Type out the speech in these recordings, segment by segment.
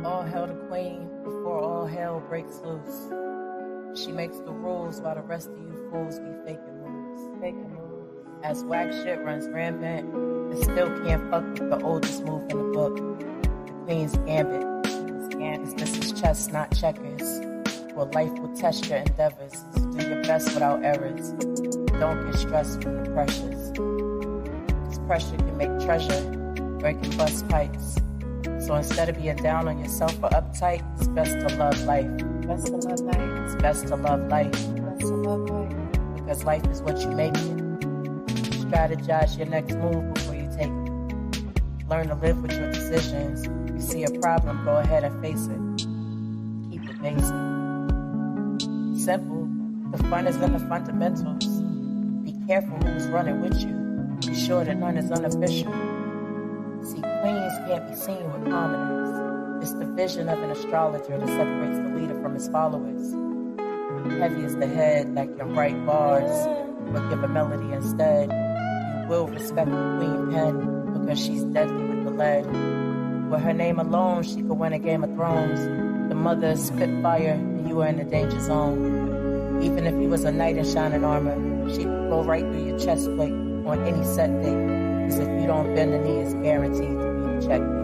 All hail the queen before all hell breaks loose. She makes the rules while the rest of you fools be faking moves. As whack shit runs rampant, it still can't fuck with the oldest move in the book. The queen's gambit. This is chess, not checkers. Well, life will test your endeavors, so do your best without errors. Don't get stressed from the pressures. Cause pressure can make treasure, or it can bust pipes. So instead of being down on yourself or uptight, it's best to love life. It's best to love life. Because life is what you make it. Strategize your next move before you take it. Learn to live with your decisions. You see a problem, go ahead and face it. Keep it basic. Simple. The fun is in the fundamentals. Be careful who's running with you. Be sure that none is unofficial. See, queens can't be seen with commoners. It's the vision of an astrologer that separates the leader from his followers. Heavy is the head that can write bars, but give a melody instead. You will respect the queen pen because she's deadly with the lead. With her name alone, she could win a Game of Thrones. The mother is Spitfire, and you are in the danger zone. Even if you was a knight in shining armor, she could go right through your chest plate on any set date. Because if you don't bend the knee, it's guaranteed to be the checkmate.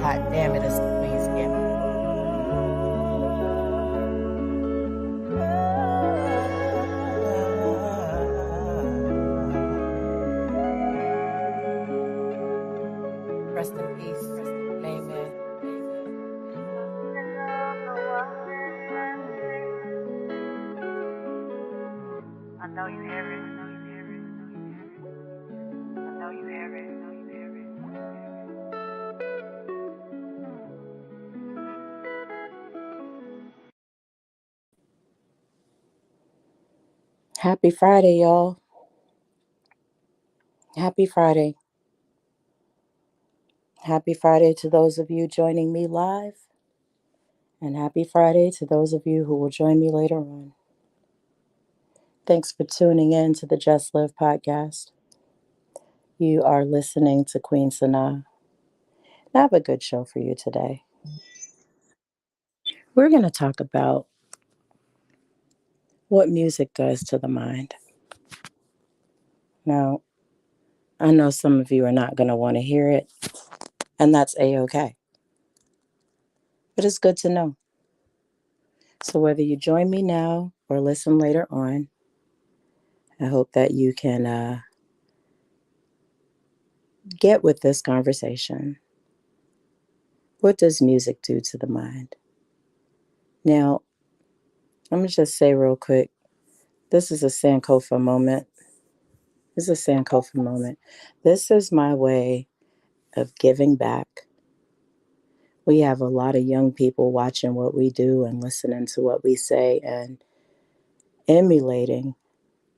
Hot damn it, it's the queen's gambit. Rest in peace. Amen. I know you hear it. Happy Friday, y'all. Happy Friday. Happy Friday to those of you joining me live. And happy Friday to those of you who will join me later on. Thanks for tuning in to the Just Live podcast. You are listening to Queen Sanaa. I have a good show for you today. We're going to talk about what music does to the mind. Now, I know some of you are not going to want to hear it, and that's A-okay. But it's good to know. So whether you join me now or listen later on, I hope that you can get with this conversation. What does music do to the mind? Now, I'm going to just say real quick, this is a Sankofa moment. This is a Sankofa moment. This is my way of giving back. We have a lot of young people watching what we do and listening to what we say and emulating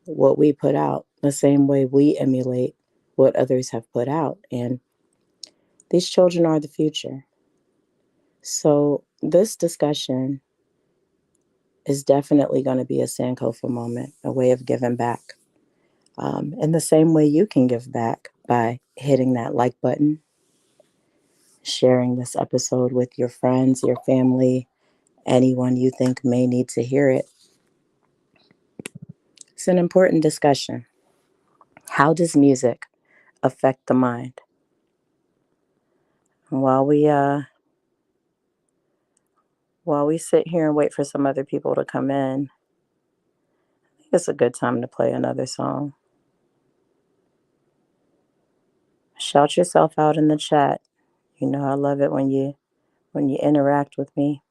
what we put out the same way we emulate what others have put out. And these children are the future. So this discussion is definitely going to be a Sankofa moment, a way of giving back. In the same way you can give back by hitting that like button, sharing this episode with your friends, your family, anyone you think may need to hear it. It's an important discussion. How does music affect the mind? And while we sit here and wait for some other people to come in, I think it's a good time to play another song. Shout yourself out in the chat. You know I love it when you interact with me.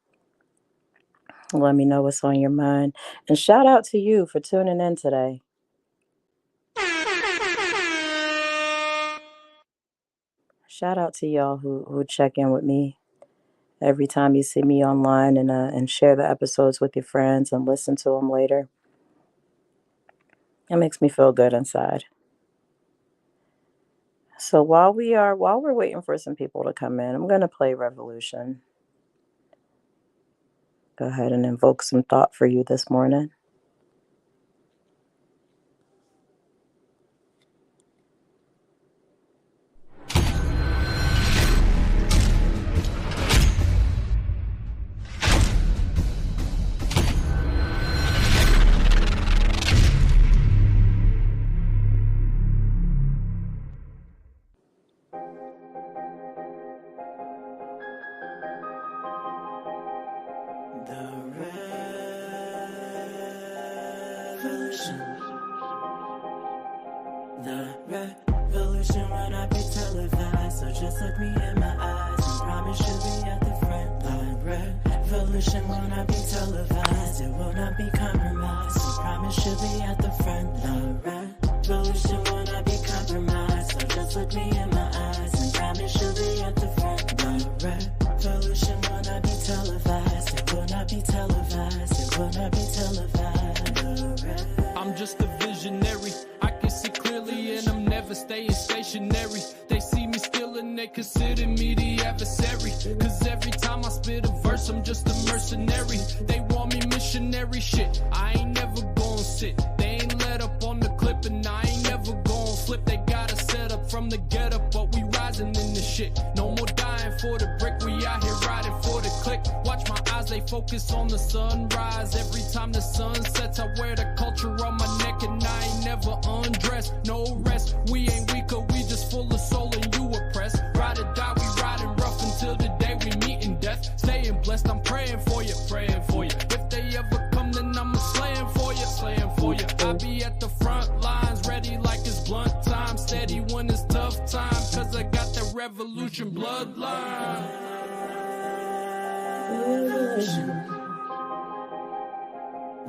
Let me know what's on your mind. And shout out to you for tuning in today. Shout out to y'all who check in with me every time you see me online and share the episodes with your friends and listen to them later. It makes me feel good inside. So while we're waiting for some people to come in, I'm going to play Revolution. Go ahead and invoke some thought for you this morning. The revolution will not be televised, so just look me in my eyes and promise you'll be at the front line. Revolution will not be televised, it will not be compromised, so promise you'll be at the front line. Revolution will not be compromised, so just look me in my eyes and promise you'll be at the front line. Revolution will not be televised, it will not be televised, it will not be televised. I'm just a visionary, I can see clearly and I'm never staying stationary. They see me still and they consider me the adversary, cause every time I spit a verse I'm just a mercenary. They want me missionary shit, I ain't never gon' sit. They ain't let up on the clip and I ain't never gon' flip. They got a setup from the get up, but we rising in the shit. No more dying for the brick, we out here riding for the click. Watch my eyes, they focus on the sunrise. Every time the sun sets, I wear the culture on my neck and I ain't never undressed. No rest, we ain't weaker, we just full of soul and you oppressed. Ride or die, we riding rough until the day we meet in death. Staying blessed, I'm praying for you, praying for you. If they ever come, then I'm a slaying for you, slaying for you. I be at the front lines, ready like it's blunt time. Steady when it's tough time, cause I got that revolution bloodline.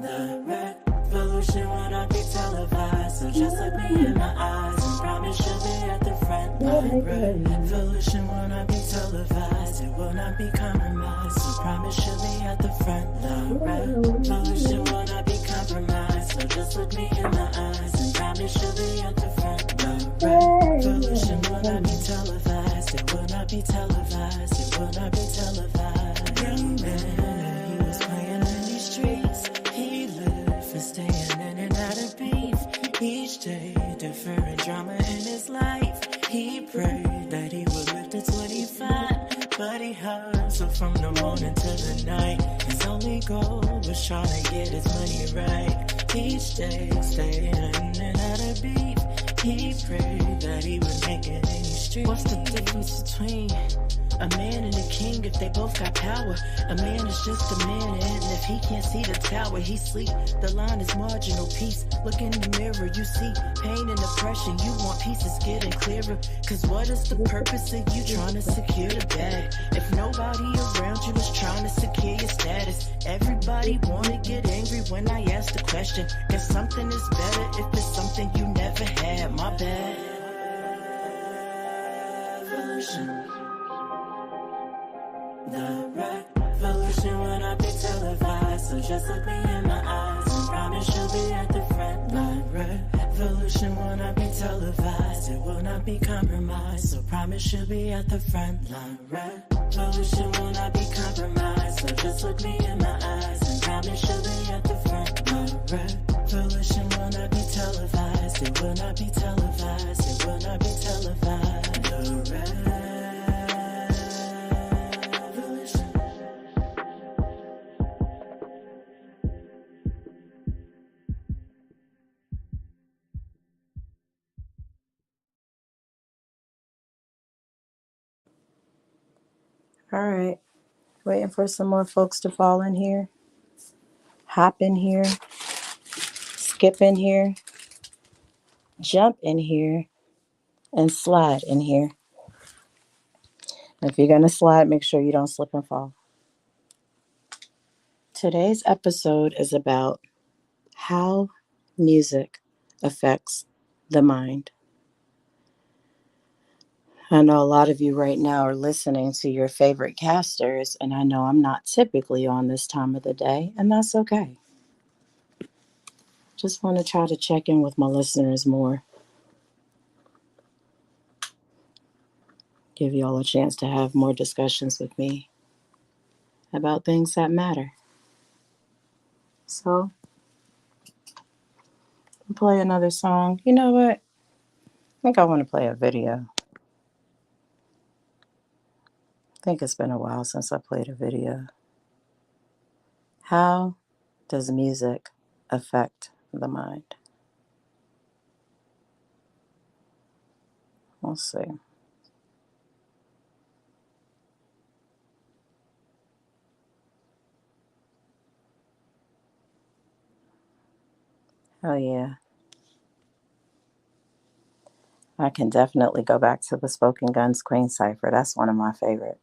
The revolution will not be televised, so just look me in my eyes and promise you'll be at the front line. Revolution will not be televised, it will not be compromised, so promise you'll be at the front line. Revolution will not be compromised, so just look me in my eyes and promise you'll be at the front line. Revolution will not be televised, it will not be televised, it will not be televised. Young man, he was playing in these streets. He lived for staying in and out of beef. Each day, different drama in his life. He prayed that he would live to 25, but he hustled from the morning to the night. His only goal was trying to get his money right. Each day, staying in and out of beef. He prayed that he would make it in these streets. What's the difference between a man and a king if they both got power? A man is just a man, and if he can't see the tower, he sleep. The line is marginal peace. Look in the mirror, you see pain and oppression. You want peace, it's getting clearer. Cause what is the purpose of you trying to secure the bag if nobody around you is trying to secure your status? Everybody wanna get angry when I ask the question. Guess something is better if it's something you never had. My bad. Revolution. The revolution will not be televised, so just look me in my eyes and promise you'll be at the front line. Revolution will not be televised, it will not be compromised, so promise you'll be at the front line. Revolution will not be compromised, so just look me in my eyes and promise you'll be at the front line. Revolution will not be televised, it will not be televised, it will not be televised. All right, waiting for some more folks to fall in here, hop in here, skip in here, jump in here, and slide in here. If you're going to slide, make sure you don't slip and fall. Today's episode is about how music affects the mind. I know a lot of you right now are listening to your favorite casters, and I know I'm not typically on this time of the day, and that's okay. Just want to try to check in with my listeners more. Give y'all a chance to have more discussions with me about things that matter. So, I'll play another song. You know what? I think I want to play a video. I think it's been a while since I played a video. How does music affect the mind? We'll see. Oh, yeah. I can definitely go back to the Spoken Guns Queen Cipher. That's one of my favorite.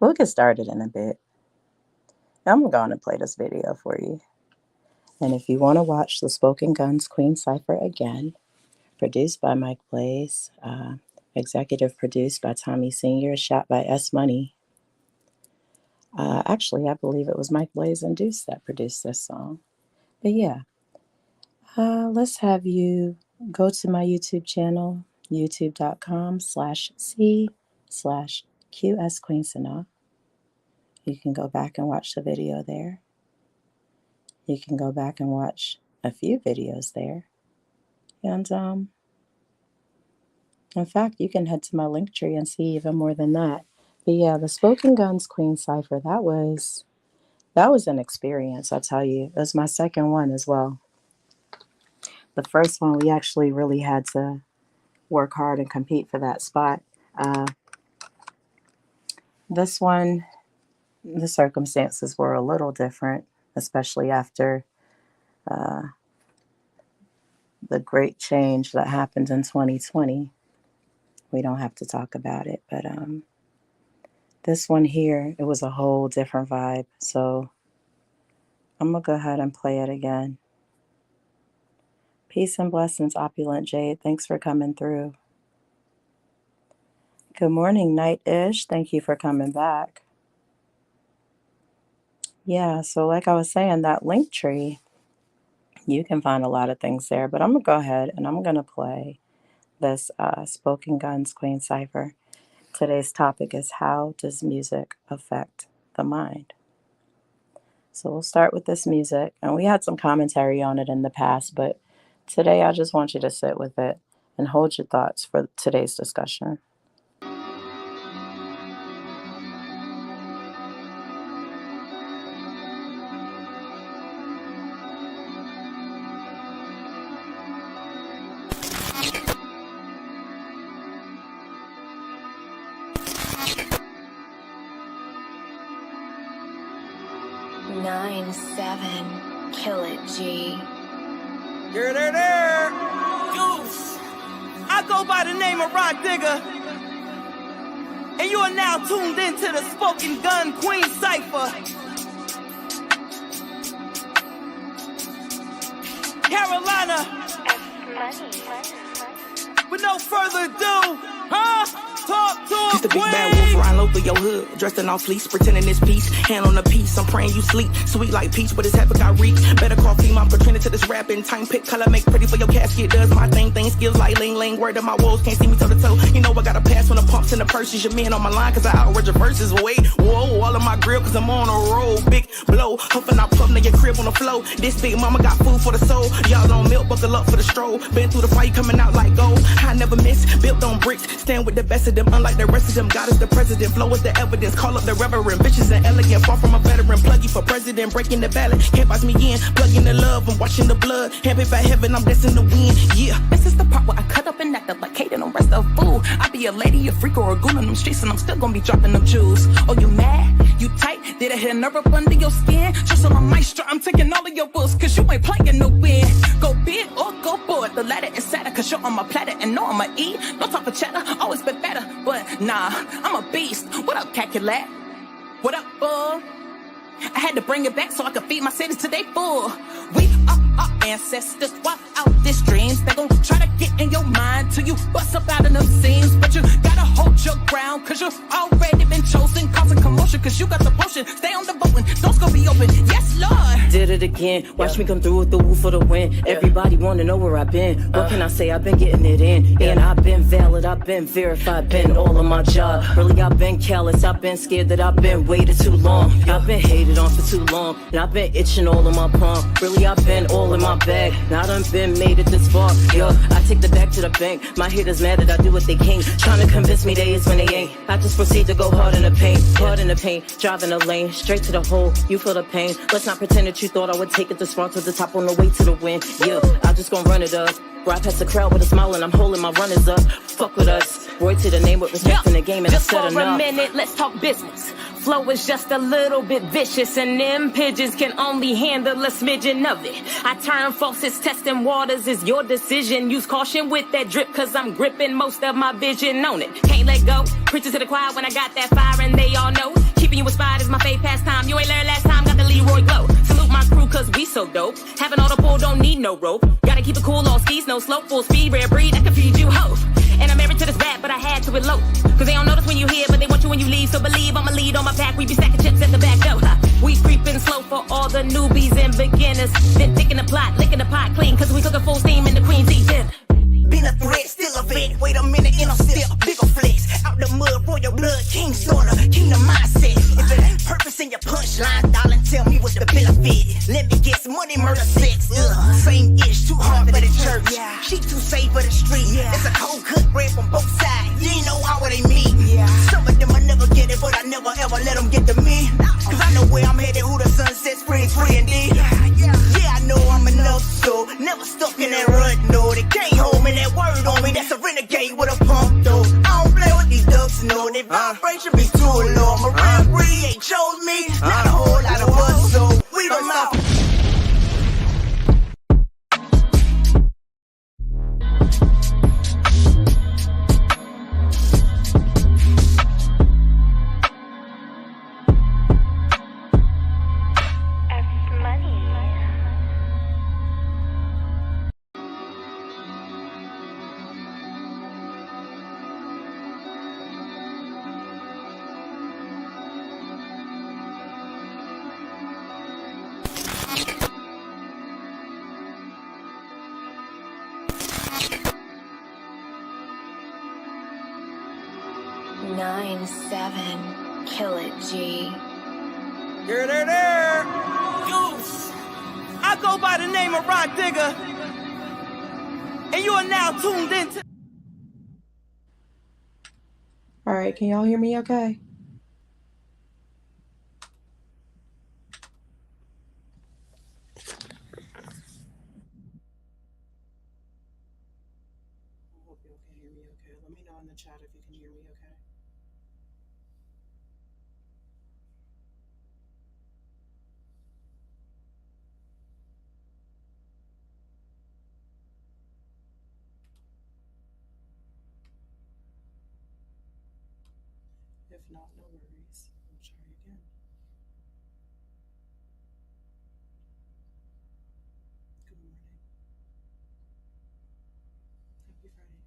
We'll get started in a bit. I'm going to play this video for you. And if you want to watch the Spoken Guns Queen Cipher again, produced by Mike Blaze, executive produced by Tommy Sr., shot by S Money. Actually, I believe it was Mike Blaze and Deuce that produced this song. But yeah, let's have you go to my YouTube channel, youtube.com/C/QS Queen Sanaa. You can go back and watch the video there. You can go back and watch a few videos there. And in fact, you can head to my link tree and see even more than that. But yeah, the Spoken Guns Queen Cipher, that was an experience, I'll tell you. It was my second one as well. The first one, we actually really had to work hard and compete for that spot. This one, the circumstances were a little different, especially after the great change that happened in 2020. We don't have to talk about it, but this one here, it was a whole different vibe. So I'm going to go ahead and play it again. Peace and blessings, Opulent Jade. Thanks for coming through. Good morning, Night-ish. Thank you for coming back. Yeah, so like I was saying, that link tree, you can find a lot of things there. But I'm going to go ahead and I'm going to play this Spoken Guns Queen Cipher. Today's topic is, how does music affect the mind? So we'll start with this music. And we had some commentary on it in the past, but today I just want you to sit with it and hold your thoughts for today's discussion. Kill it, G. There. Goose. I go by the name of Rod Digger. And you are now tuned into the Spoken Gun Queen Cipher. Carolina. With no further ado, talk to a Just a big queen. bad wolf riding low through your hood, dressed in all fleece, pretending it's peace. Hand on the piece, I'm praying you sleep. Sweet like peach, but it's habit got reach. Better call female, I'm pretending to this rapping. Time pick, color make pretty for your casket. Does my thing, skills like ling. Word of my woes, can't see me toe to toe. You know I got a pass when the pumps and the purses. Your men on my line, cause I outrage your verses. Wait, whoa, all of my grill, cause I'm on a roll. Big blow, huffing I puff, your crib on the flow. This big mama got food for the soul. Y'all on milk, buckle up for the stroll. Been through the fire, coming out like gold. I never miss, built on bricks. Stand with the best of them, unlike the rest of them. God is the president, flow is the evidence. Call up the reverend, vicious and elegant. Far from a veteran, pluggy for president. Breaking the ballot, can't box me in. Plugging the love, I'm watching the blood. Happy by heaven, I'm destined to win. Yeah. This is the part where I cut up and act up like Kate and the rest of fool. I be a lady, a freak, or a goon in them streets, and I'm still gonna be dropping them jewels. Oh, you mad? You tight? Did a hair nerve up under your skin? Just on a maestro, I'm taking all of your books, cause you ain't playing no win. Go big or go board, the ladder is sadder, cause you're on my platter, and no, I'ma eat. No talk for chatter, always been better, but nah, I'm a beast. What up, Caculat? What up, bull? I had to bring it back so I could feed my cities till they full. We are our ancestors, walk out these dreams. They gon' try to get in your mind till you bust up out of them seams. But you gotta hold your ground, cause you've already been chosen. Causing commotion, cause you got the potion. Stay on the voting, doors gon' be open. Yes, Lord. Did it again, watch me come through with the woo for the win. Everybody wanna know where I've been. What can I say? I've been getting it in. And I've been valid, I've been verified, been all of my job. Really, I've been callous, I've been scared that I've been waited too long. I've been hated on for too long, and I've been itching all in my palm. Really, I've been all in my bag. Now I done been made it this far. Yo, I take the bag to the bank. My haters mad that I do what they can't. Trying to convince me they is when they ain't. I just proceed to go hard in the paint. Hard in the paint, driving the lane, straight to the hole. You feel the pain. Let's not pretend that you just thought I would take it this far to the top on the way to the win. Yeah, I just gon' run it up. Ride past the crowd with a smile and I'm holding my runners up. Fuck with us. Roy to the name with respect in the game and just I said for enough. a minute, let's talk business. Flow is just a little bit vicious, and them pigeons can only handle a smidgen of it. I turn faucets, testing waters is your decision. Use caution with that drip, cause I'm gripping most of my vision on it. Can't let go. Preaching to the choir when I got that fire, and they all know. Keeping you inspired is my favorite pastime. You ain't learned last time, got the Leroy glow. Salute my crew, cause we so dope. Having all the pull, don't need no rope. Gotta keep it cool, all skis, no slope, full speed, rare breed, I can feed you hope. And I'm married to this rap, but I had to elope. Cause they don't notice when you here, but they want you when you leave. So believe I'ma lead on my pack. We be stacking chips at the back door. We creeping slow for all the newbies and beginners. Then thinking the plot, licking the pot clean. Cause we cooking full steam in the Queen's Eve dinner. Been a threat, still a vet. Wait a minute, and I'm still bigger flex. Out the mud, royal blood, king's daughter, kingdom mindset. If it ain't purpose in your punchline, darling, tell me what's the benefit. Let me guess, money, murder, sex. Same ish, too hard for the church. She too safe for the street. It's a cold cut bread from both sides. You ain't know how they meet. Some of them I never get it, but I never ever let them get to me. Cause I know where I'm headed, who the sun sets free, free indeed. Yeah, I know I'm enough, so never stuck in that rut, no. They can't hold me, that word on me, that's a renegade with a pump, though. I don't play with these ducks, no. Their vibration be too low. Mariah Bree ain't chose me, not a whole lot of us, so we don't out. Nine, 7, kill it, G. There. Goose. I go by the name of Rod Digger. And you are now tuned into. All right, can y'all hear me okay? I hope y'all can hear me okay. Let me know in the chat if you can hear me okay. If not, no worries. We'll try again. Good morning. Happy Friday.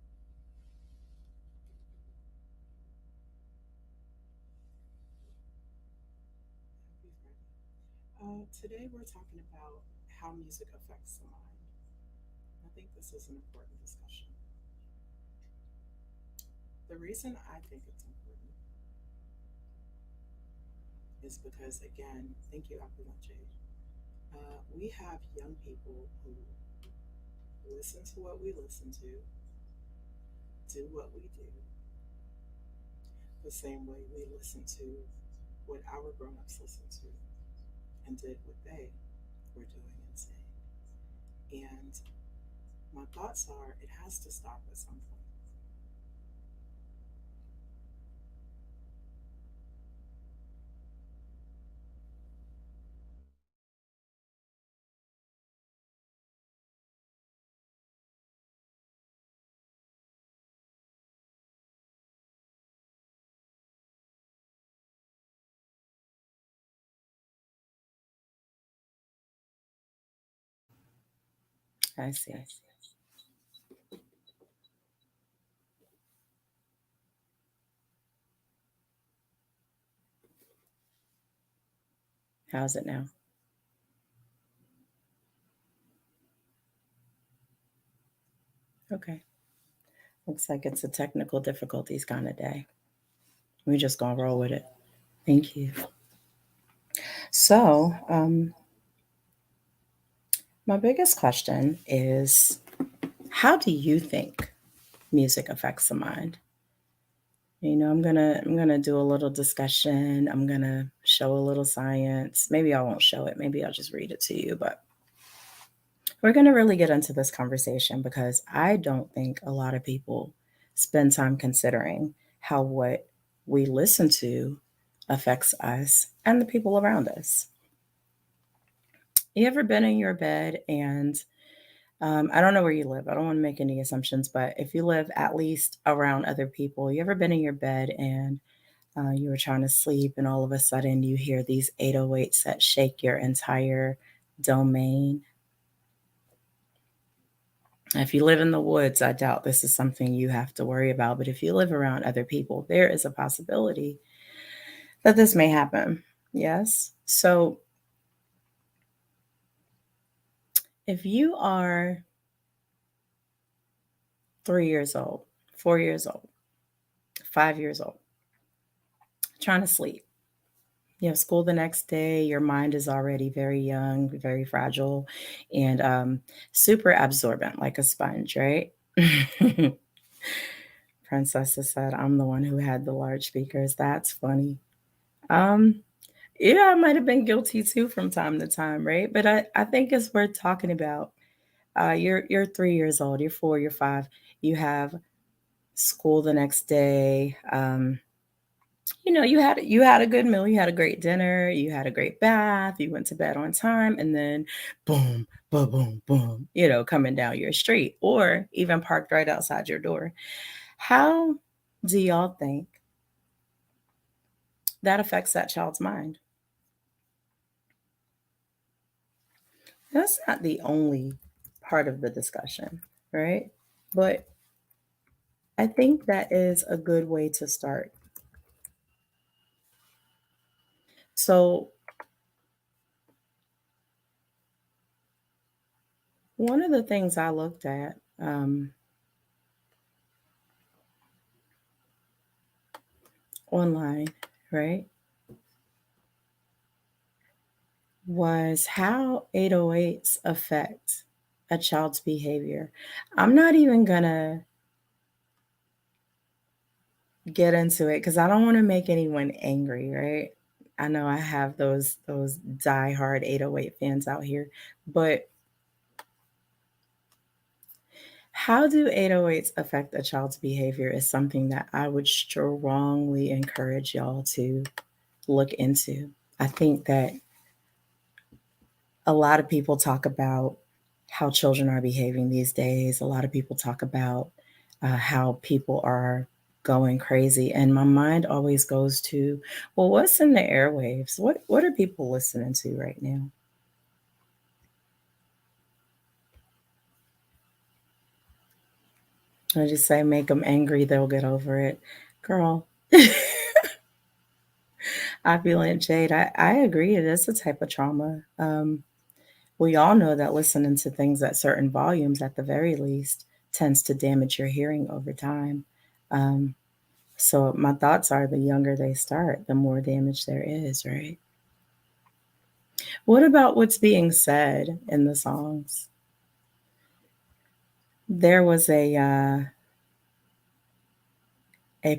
Happy Friday. Today we're talking about how music affects the mind. I think this is an important discussion. The reason I think it's important is because, again, thank you, Abdullah Jade. We have young people who listen to what we listen to, do what we do, the same way we listen to what our grown-ups listened to and did what they were doing and saying. And my thoughts are, it has to stop at some point. I see. How's it now? Okay. Looks like it's a technical difficulties kind of day. We're just going to roll with it. Thank you. So, my biggest question is, how do you think music affects the mind? I'm gonna do a little discussion. I'm gonna show a little science. Maybe I won't show it. Maybe I'll just read it to you. But we're gonna really get into this conversation because I don't think a lot of people spend time considering how what we listen to affects us and the people around us. You ever been in your bed and I don't know where you live. I don't want to make any assumptions, but if you live at least around other people, you ever been in your bed and you were trying to sleep, and all of a sudden you hear these 808s that shake your entire domain? If you live in the woods, I doubt this is something you have to worry about. But if you live around other people, there is a possibility that this may happen. Yes. So if you are 3 years old, 4 years old, 5 years old, trying to sleep, you have school the next day, your mind is already very young, very fragile, and super absorbent like a sponge, right? Princess said, I'm the one who had the large speakers. That's funny. Um, yeah, I might have been guilty too from time to time, right? But I think it's worth talking about. You're 3 years old, you're 4, you're 5, you have school the next day. You had a good meal, you had a great dinner, you had a great bath, you went to bed on time, and then boom, boom, boom, boom, coming down your street or even parked right outside your door. How do y'all think that affects that child's mind? That's not the only part of the discussion, right? But I think that is a good way to start. So, one of the things I looked at online, right, was how 808s affect a child's behavior. I'm not even gonna get into it because I don't want to make anyone angry, right? I know I have those diehard 808 fans out here, but how do 808s affect a child's behavior is something that I would strongly encourage y'all to look into. I think that a lot of people talk about how children are behaving these days. A lot of people talk about how people are going crazy, and my mind always goes to, well, what's in the airwaves? What are people listening to right now? I just say make them angry, they'll get over it, girl. I feel like Jade. I agree. It is a type of trauma. We all know that listening to things at certain volumes, at the very least, tends to damage your hearing over time. Um, so my thoughts are the younger they start, the more damage there is, right? What about what's being said in the songs? There was a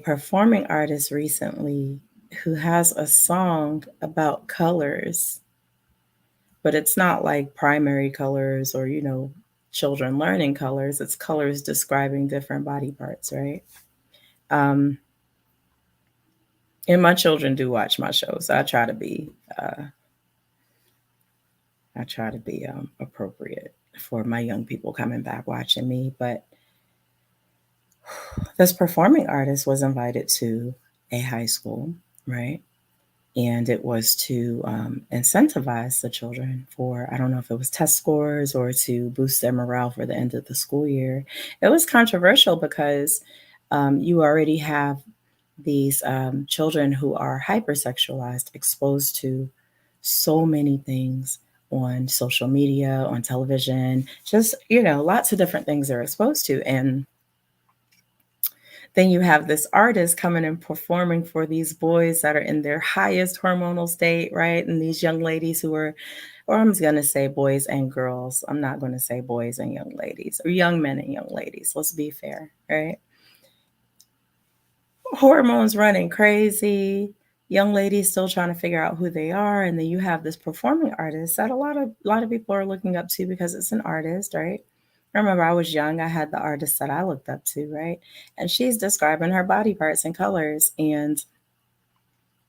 performing artist recently who has a song about colors, but it's not like primary colors or children learning colors. It's colors describing different body parts, right? Um, and my children do watch my shows. Uh, I try to be appropriate for my young people coming back watching me. But this performing artist was invited to a high school, right? And it was to incentivize the children for, I don't know if it was test scores or to boost their morale for the end of the school year. It was controversial because you already have these children who are hypersexualized, exposed to so many things on social media, on television, just, lots of different things they're exposed to. And then you have this artist coming and performing for these boys that are in their highest hormonal state, right? And these young ladies who are, or I'm just going to say boys and girls. I'm not going to say boys and young ladies, or young men and young ladies. Let's be fair, right? hormones running crazy, young ladies still trying to figure out who they are, and then you have this performing artist that a lot of people are looking up to because it's an artist, right? I remember I was young, I had the artist that I looked up to, right? And she's describing her body parts and colors, and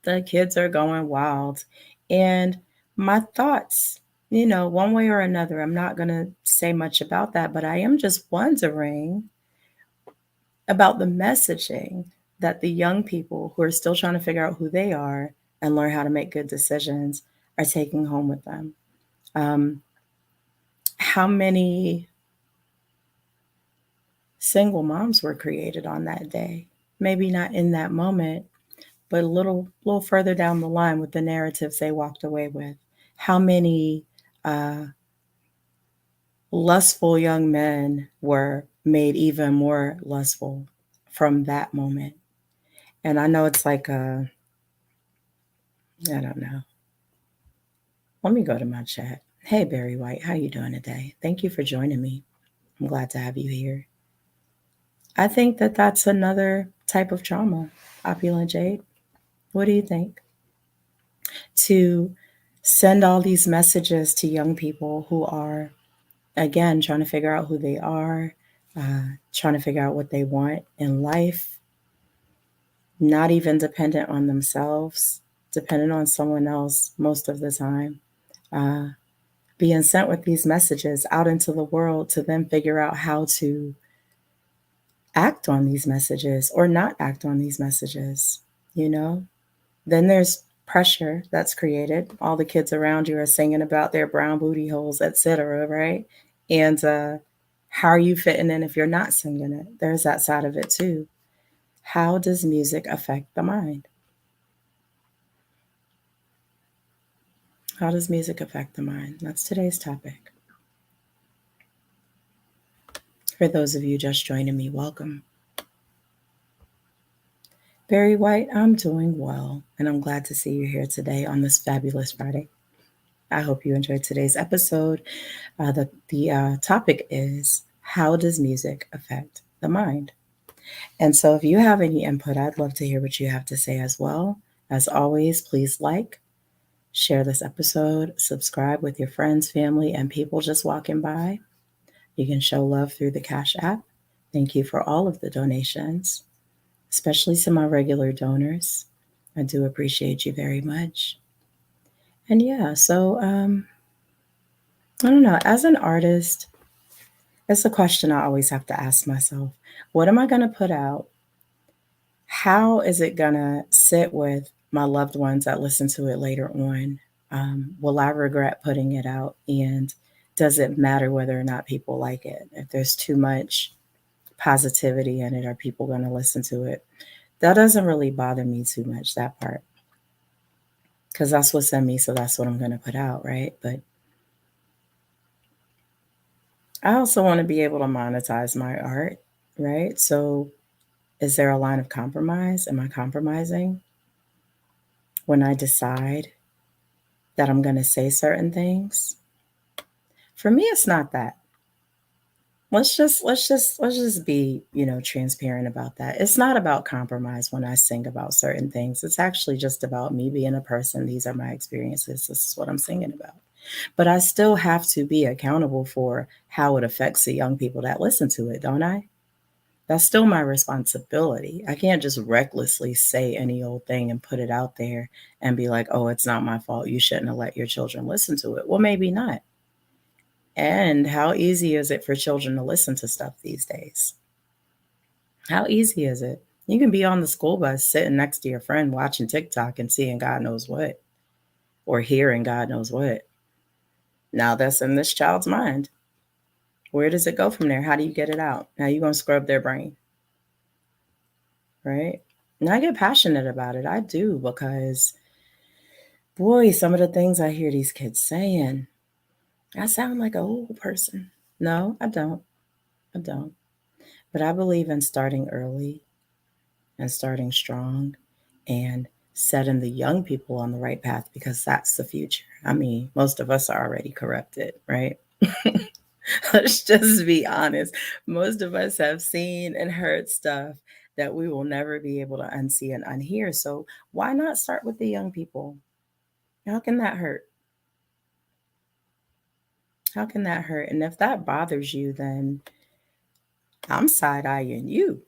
the kids are going wild. And my thoughts, one way or another, I'm not going to say much about that, but I am just wondering about the messaging that the young people who are still trying to figure out who they are and learn how to make good decisions are taking home with them. How many single moms were created on that day? Maybe not in that moment, but a little further down the line with the narratives they walked away with. How many lustful young men were made even more lustful from that moment? And I know it's like I don't know. Let me go to my chat. Hey Barry White, how you doing today? Thank you for joining me. I'm glad to have you here. I think that that's another type of trauma. Opulent Jade, what do you think? To send all these messages to young people who are, again, trying to figure out who they are, trying to figure out what they want in life, not even dependent on themselves, dependent on someone else most of the time, uh, being sent with these messages out into the world to then figure out how to act on these messages or not act on these messages, you know? Then there's pressure that's created. All the kids around you are singing about their brown booty holes, etc., right? And how are you fitting in if you're not singing it? There's that side of it too. How does music affect the mind? How does music affect the mind? That's today's topic. For those of you just joining me, welcome. Barry White, I'm doing well, and I'm glad to see you here today on this fabulous Friday. I hope you enjoyed today's episode. The topic is, how does music affect the mind? And so if you have any input, I'd love to hear what you have to say as well. As always, please like, share this episode, subscribe with your friends, family, and people just walking by. You can show love through the Cash App. Thank you for all of the donations, especially to my regular donors. I do appreciate you very much. And yeah, so I don't know. As an artist, it's a question I always have to ask myself. What am I going to put out? How is it going to sit with my loved ones that listen to it later on? Will I regret putting it out? And does it matter whether or not people like it? If there's too much positivity in it, are people going to listen to it? That doesn't really bother me too much, that part. Because that's what's in me, so that's what I'm going to put out, right? But I also want to be able to monetize my art, right? So is there a line of compromise? Am I compromising when I decide that I'm going to say certain things? For me, it's not that. Let's just be, transparent about that. It's not about compromise when I sing about certain things. It's actually just about me being a person. These are my experiences. This is what I'm singing about. But I still have to be accountable for how it affects the young people that listen to it, don't I? That's still my responsibility. I can't just recklessly say any old thing and put it out there and be like, oh, it's not my fault. You shouldn't have let your children listen to it. Well, maybe not. And how easy is it for children to listen to stuff these days? How easy is it? You can be on the school bus sitting next to your friend watching TikTok and seeing God knows what, or hearing God knows what. Now that's in this child's mind. Where does it go from there? How do you get it out? How you going to scrub their brain? Right? And I get passionate about it. I do, because boy, some of the things I hear these kids saying, I sound like a old person. No, I don't. I don't. But I believe in starting early and starting strong and setting the young people on the right path, because that's the future. I mean, most of us are already corrupted, right? Let's just be honest. Most of us have seen and heard stuff that we will never be able to unsee and unhear. So why not start with the young people? How can that hurt? How can that hurt? And if that bothers you, then I'm side eyeing you.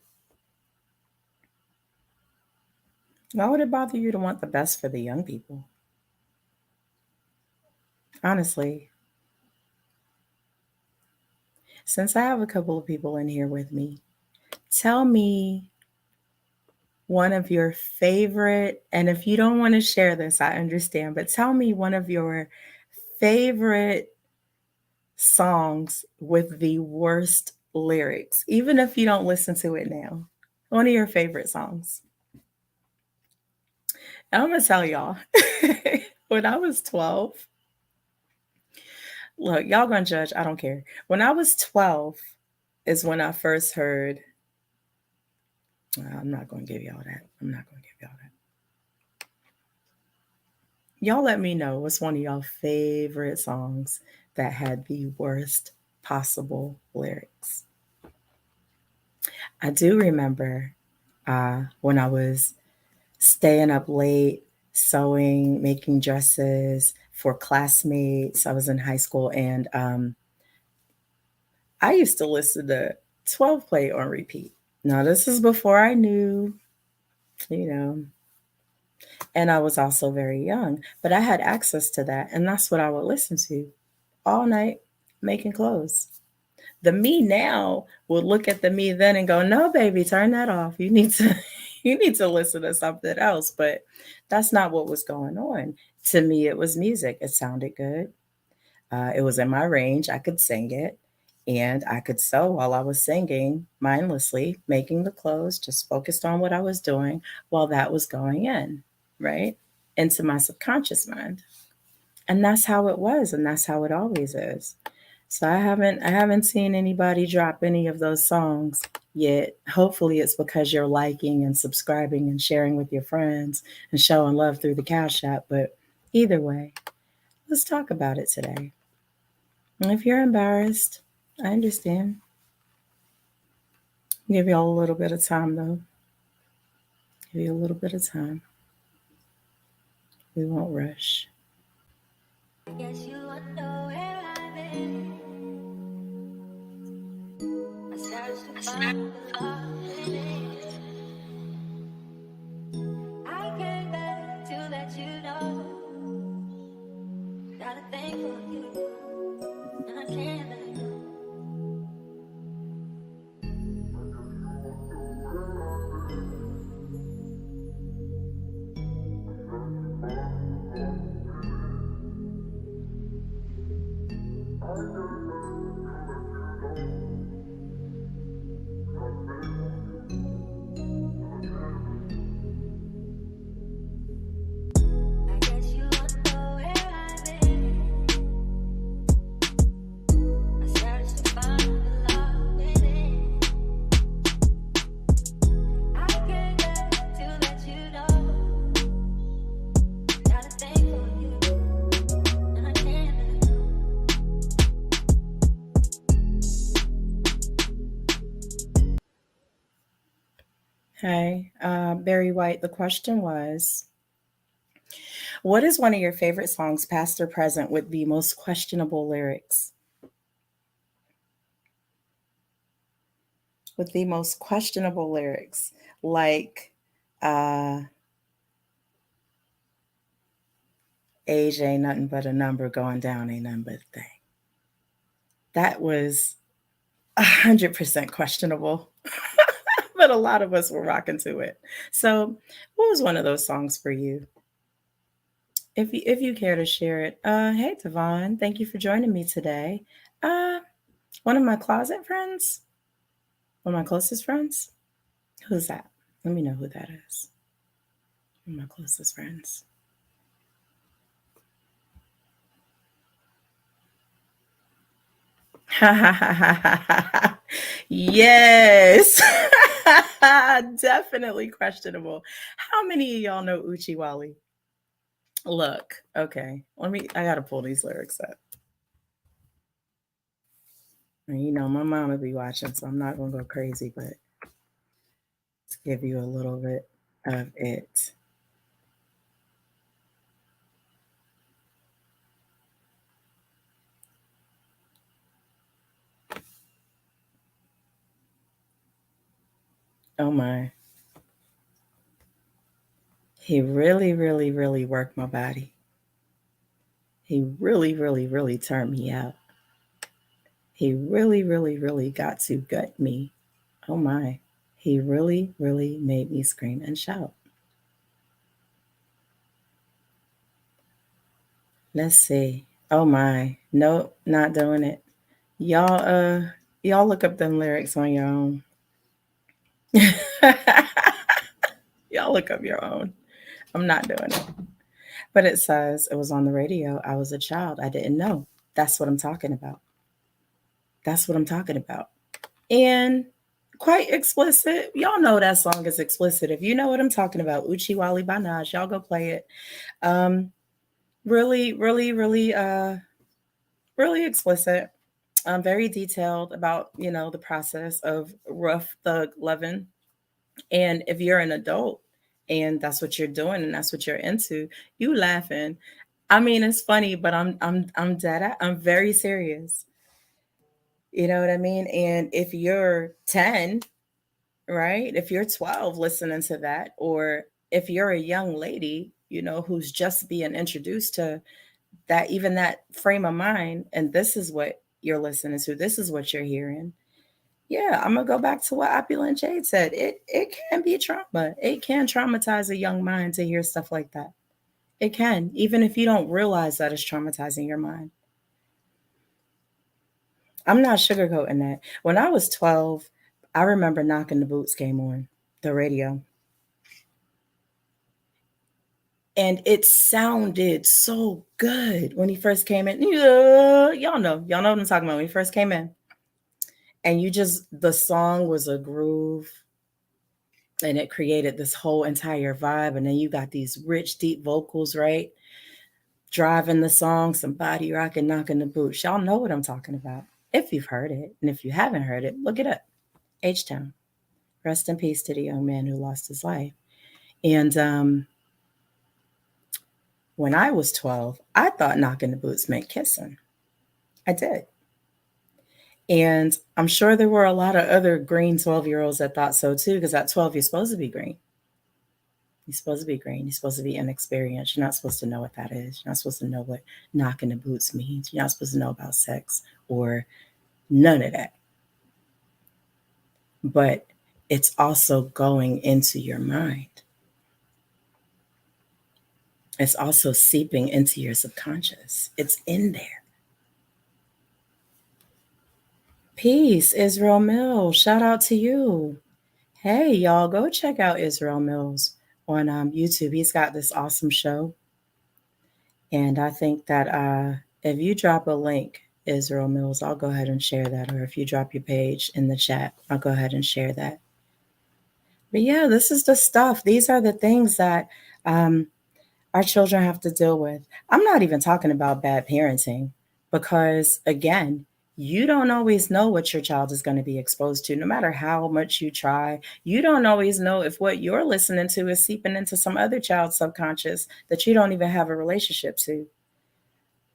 Why would it bother you to want the best for the young people? Honestly, since I have a couple of people in here with me, tell me one of your favorite, and if you don't want to share this, I understand, but tell me one of your favorite songs with the worst lyrics, even if you don't listen to it now. One of your favorite songs. And I'm going to tell y'all, when I was 12, look, y'all going to judge, I don't care. When I was 12 is when I first heard, I'm not going to give y'all that. I'm not going to give y'all that. Y'all let me know what's one of y'all favorite songs that had the worst possible lyrics. I do remember when I was staying up late, sewing, making dresses for classmates. I was in high school, and I used to listen to 12 play on repeat. Now, this is before I knew, you know, and I was also very young, but I had access to that, and that's what I would listen to all night making clothes. The me now would look at the me then and go, "No, baby, turn that off. You need to you need to listen to something else." But that's not what was going on. To me, it was music. It sounded good. It was in my range. I could sing it, and I could sew while I was singing mindlessly, making the clothes, just focused on what I was doing while that was going in, right? Into my subconscious mind. And that's how it was, and that's how it always is. So I haven't seen anybody drop any of those songs yet. Hopefully it's because you're liking and subscribing and sharing with your friends and showing love through the Cash App. But either way, let's talk about it today. And if you're embarrassed, I understand. Give you all a little bit of time though. Give you a little bit of time. We won't rush. Guess you wonder where I've been. I searched to find the love within. I came back to let you know. Got a thing for you, and I can't let go. I guess you wonder where I've been. I searched to find the love within. I came back to let you know. Got a thing for you, and I can't let go. Hey, Barry White, the question was, what is one of your favorite songs, past or present, with the most questionable lyrics? With the most questionable lyrics, like uh, age ain't nothing but a number, going down ain't nothing but a thing. That was 100% questionable, but a lot of us were rocking to it. So, what was one of those songs for you? If you care to share it. Hey Devon, thank you for joining me today. Uh, one of my closet friends, one of my closest friends. Who's that? Let me know who that is. One of my closest friends. Yes. Definitely questionable. How many of y'all know Uchi Wally? Look, okay. I gotta pull these lyrics up. And you know, my mom would be watching, so I'm not gonna go crazy, but give you a little bit of it. Oh my. He really, really, really worked my body. He really, really, really turned me out. He really, really, really got to gut me. Oh my. He really, really made me scream and shout. Let's see. Oh my. Nope, not doing it. Y'all y'all look up them lyrics on your own. Y'all look up your own. I'm not doing it. But it says it was on the radio. I was a child. I didn't know. That's what I'm talking about. That's what I'm talking about. And quite explicit. Y'all know that song is explicit. If you know what I'm talking about, Uchi Wali Banaj, y'all go play it. Um, really, really, really, really explicit. Very detailed about the process of rough thug loving. And if you're an adult and that's what you're doing and that's what you're into, you laughing. I mean, it's funny, but I'm dead. I'm very serious. You know what I mean? And if you're 10, right? If you're 12 listening to that, or if you're a young lady, who's just being introduced to that, even that frame of mind, and this is what you're listening to, this is what you're hearing. Yeah, I'm gonna go back to what Opulent Jade said. It can be trauma. It can traumatize a young mind to hear stuff like that. It can, even if you don't realize that it's traumatizing your mind. I'm not sugarcoating that. When I was 12, I remember Knocking the Boots came on the radio. And it sounded so good when he first came in. Yeah, y'all know what I'm talking about when he first came in. And the song was a groove and it created this whole entire vibe. And then you got these rich, deep vocals, right? Driving the song, some body rocking, knocking the boots. Y'all know what I'm talking about. If you've heard it. And if you haven't heard it, look it up. H-Town. Rest in peace to the young man who lost his life. And when I was 12, I thought knocking the boots meant kissing. I did. And I'm sure there were a lot of other green 12-year-olds that thought so too, because at 12, you're supposed to be green. You're supposed to be green. You're supposed to be inexperienced. You're not supposed to know what that is. You're not supposed to know what knocking the boots means. You're not supposed to know about sex or none of that. But it's also going into your mind. It's also seeping into your subconscious. It's in there. Peace, Israel Mills. Shout out to you. Hey, y'all, go check out Israel Mills on YouTube. He's got this awesome show. And I think that if you drop a link, Israel Mills, I'll go ahead and share that. Or if you drop your page in the chat, I'll go ahead and share that. But yeah, this is the stuff. These are the things that our children have to deal with. I'm not even talking about bad parenting because, again, you don't always know what your child is going to be exposed to, no matter how much you try. You don't always know if what you're listening to is seeping into some other child's subconscious that you don't even have a relationship to.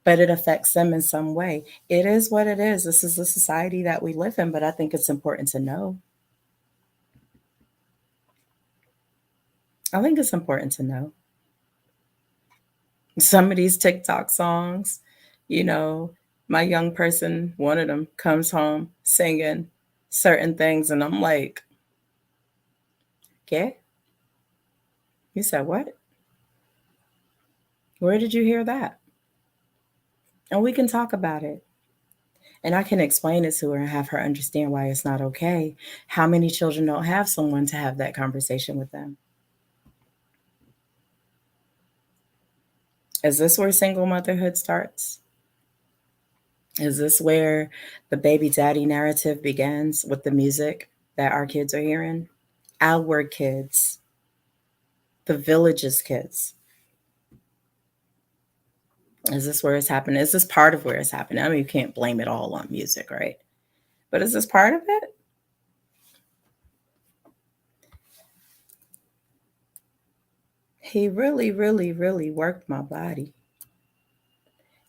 But it affects them in some way. It is what it is. This is the society that we live in, but I think it's important to know. I think it's important to know. Some of these TikTok songs, my young person, one of them, comes home singing certain things, and I'm like, okay, you said what? Where did you hear that? And we can talk about it. And I can explain it to her and have her understand why it's not okay. How many children don't have someone to have that conversation with them? Is this where single motherhood starts? Is this where the baby daddy narrative begins with the music that our kids are hearing? Our kids, the village's kids. Is this where it's happening? Is this part of where it's happening? I mean, you can't blame it all on music, right? But is this part of it? He really, really, really worked my body.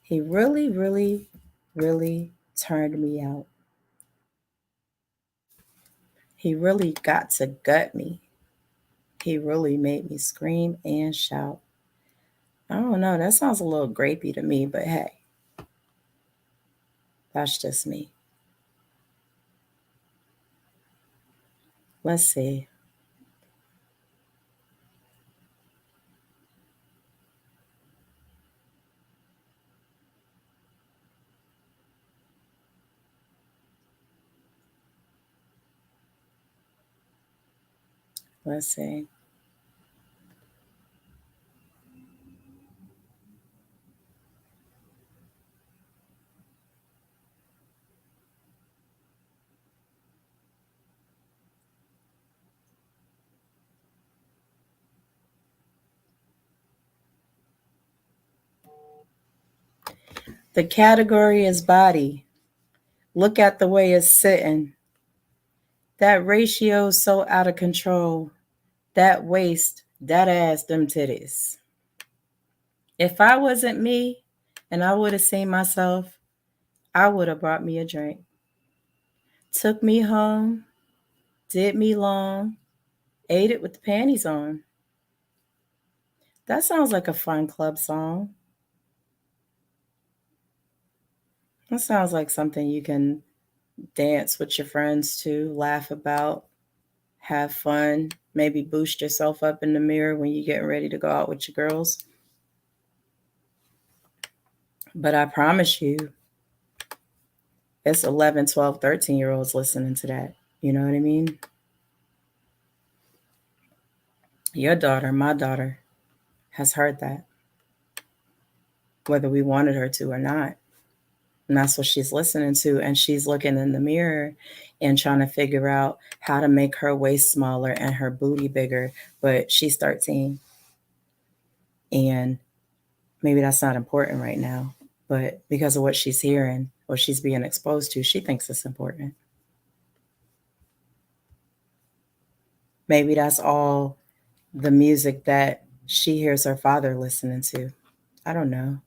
He really, really, really turned me out. He really got to gut me. He really made me scream and shout. I don't know, that sounds a little grapey to me, but hey, that's just me. Let's see. Let's see. The category is body. Look at the way it's sitting. That ratio's so out of control. That waist, that ass, them titties. If I wasn't me and I would have seen myself, I would have brought me a drink. Took me home, did me long, ate it with the panties on. That sounds like a fun club song. That sounds like something you can dance with your friends to, laugh about, have fun, maybe boost yourself up in the mirror when you're getting ready to go out with your girls. But I promise you, it's 11, 12, 13-year-olds listening to that. You know what I mean? Your daughter, my daughter, has heard that, whether we wanted her to or not. And that's what she's listening to. And she's looking in the mirror and trying to figure out how to make her waist smaller and her booty bigger. But she's 13. And maybe that's not important right now. But because of what she's hearing, what she's being exposed to, she thinks it's important. Maybe that's all the music that she hears her father listening to. I don't know.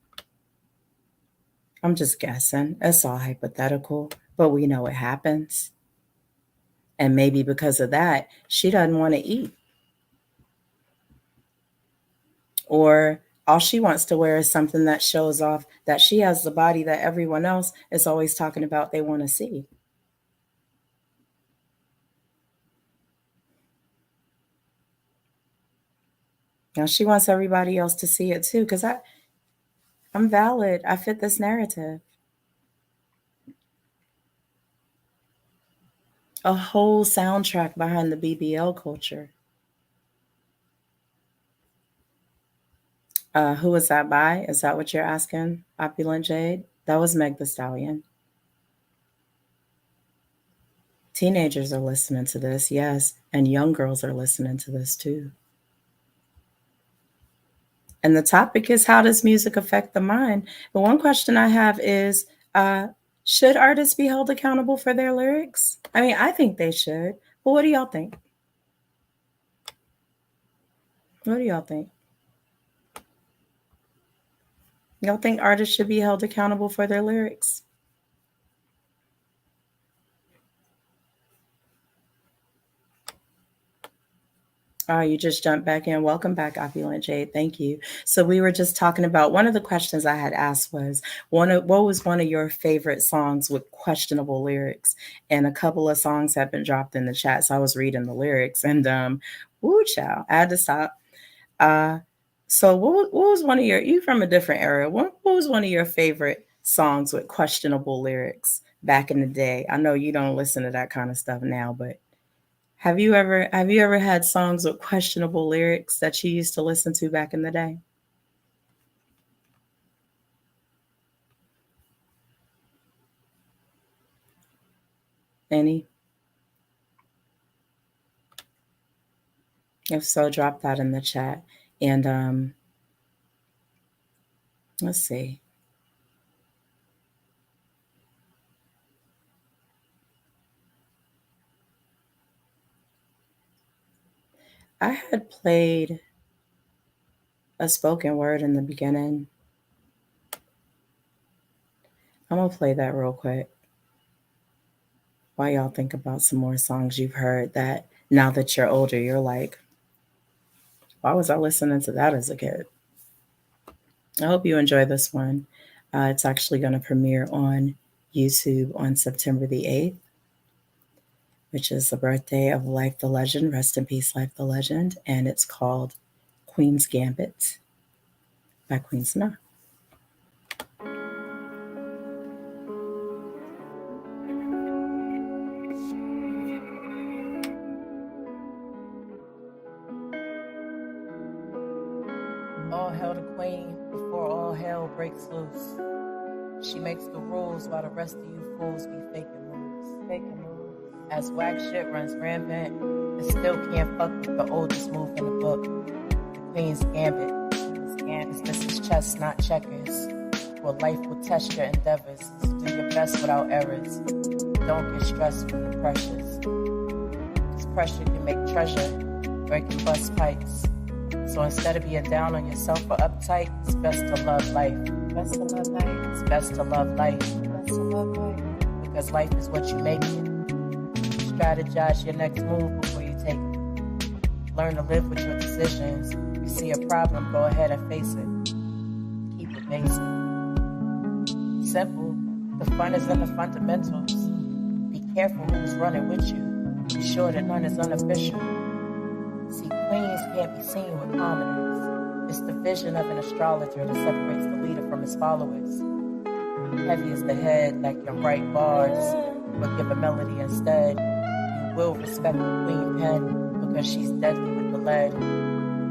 I'm just guessing. It's all hypothetical, but we know it happens. And maybe because of that, she doesn't want to eat. Or all she wants to wear is something that shows off that she has the body that everyone else is always talking about they want to see. Now she wants everybody else to see it too, because I'm valid. I fit this narrative. A whole soundtrack behind the BBL culture. Who was that by? Is that what you're asking, Opulent Jade? That was Meg the Stallion. Teenagers are listening to this, yes, and young girls are listening to this too. And the topic is, how does music affect the mind? The one question I have is, should artists be held accountable for their lyrics? I mean, I think they should. But what do y'all think? What do y'all think? Y'all think artists should be held accountable for their lyrics? Oh, you just jumped back in. Welcome back, Opulent Jade. Thank you. So we were just talking about, one of the questions I had asked was, what was one of your favorite songs with questionable lyrics? And a couple of songs have been dropped in the chat, so I was reading the lyrics, and woo child, I had to stop. So what was one of you from a different era? What was one of your favorite songs with questionable lyrics back in the day? I know you don't listen to that kind of stuff now, but have you ever had songs with questionable lyrics that you used to listen to back in the day? Any? If so, drop that in the chat. And let's see. I had played a spoken word in the beginning. I'm going to play that real quick while y'all think about some more songs you've heard that now that you're older, you're like, why was I listening to that as a kid? I hope you enjoy this one. It's actually going to premiere on YouTube on September the 8th, which is the birthday of Life the Legend. Rest in peace, Life the Legend. And it's called Queen's Gambit by Queen Sanaa. All hail the queen before all hell breaks loose. She makes the rules while the rest of you fools be faking moves. Faking moves. As whack shit runs rampant, it still can't fuck with the oldest move in the book. The Queen's Gambit. This is chess, not checkers. Well, life will test your endeavors, so do your best without errors. Don't get stressed from the pressures. Cause pressure can make treasure, or it can bust pipes. So instead of being down on yourself or uptight, it's best to love life. Best to love life. It's best to love life. Best to love life. Because life is what you make it. Strategize your next move before you take it. Learn to live with your decisions. You see a problem, go ahead and face it. Keep it basic. Simple. The fun is in the fundamentals. Be careful who's running with you. Be sure that none is unofficial. See, queens can't be seen with commoners. It's the vision of an astrologer that separates the leader from his followers. Heavy is the head that can write bars, but give a melody instead. You will respect the queen pen because she's deadly with the lead.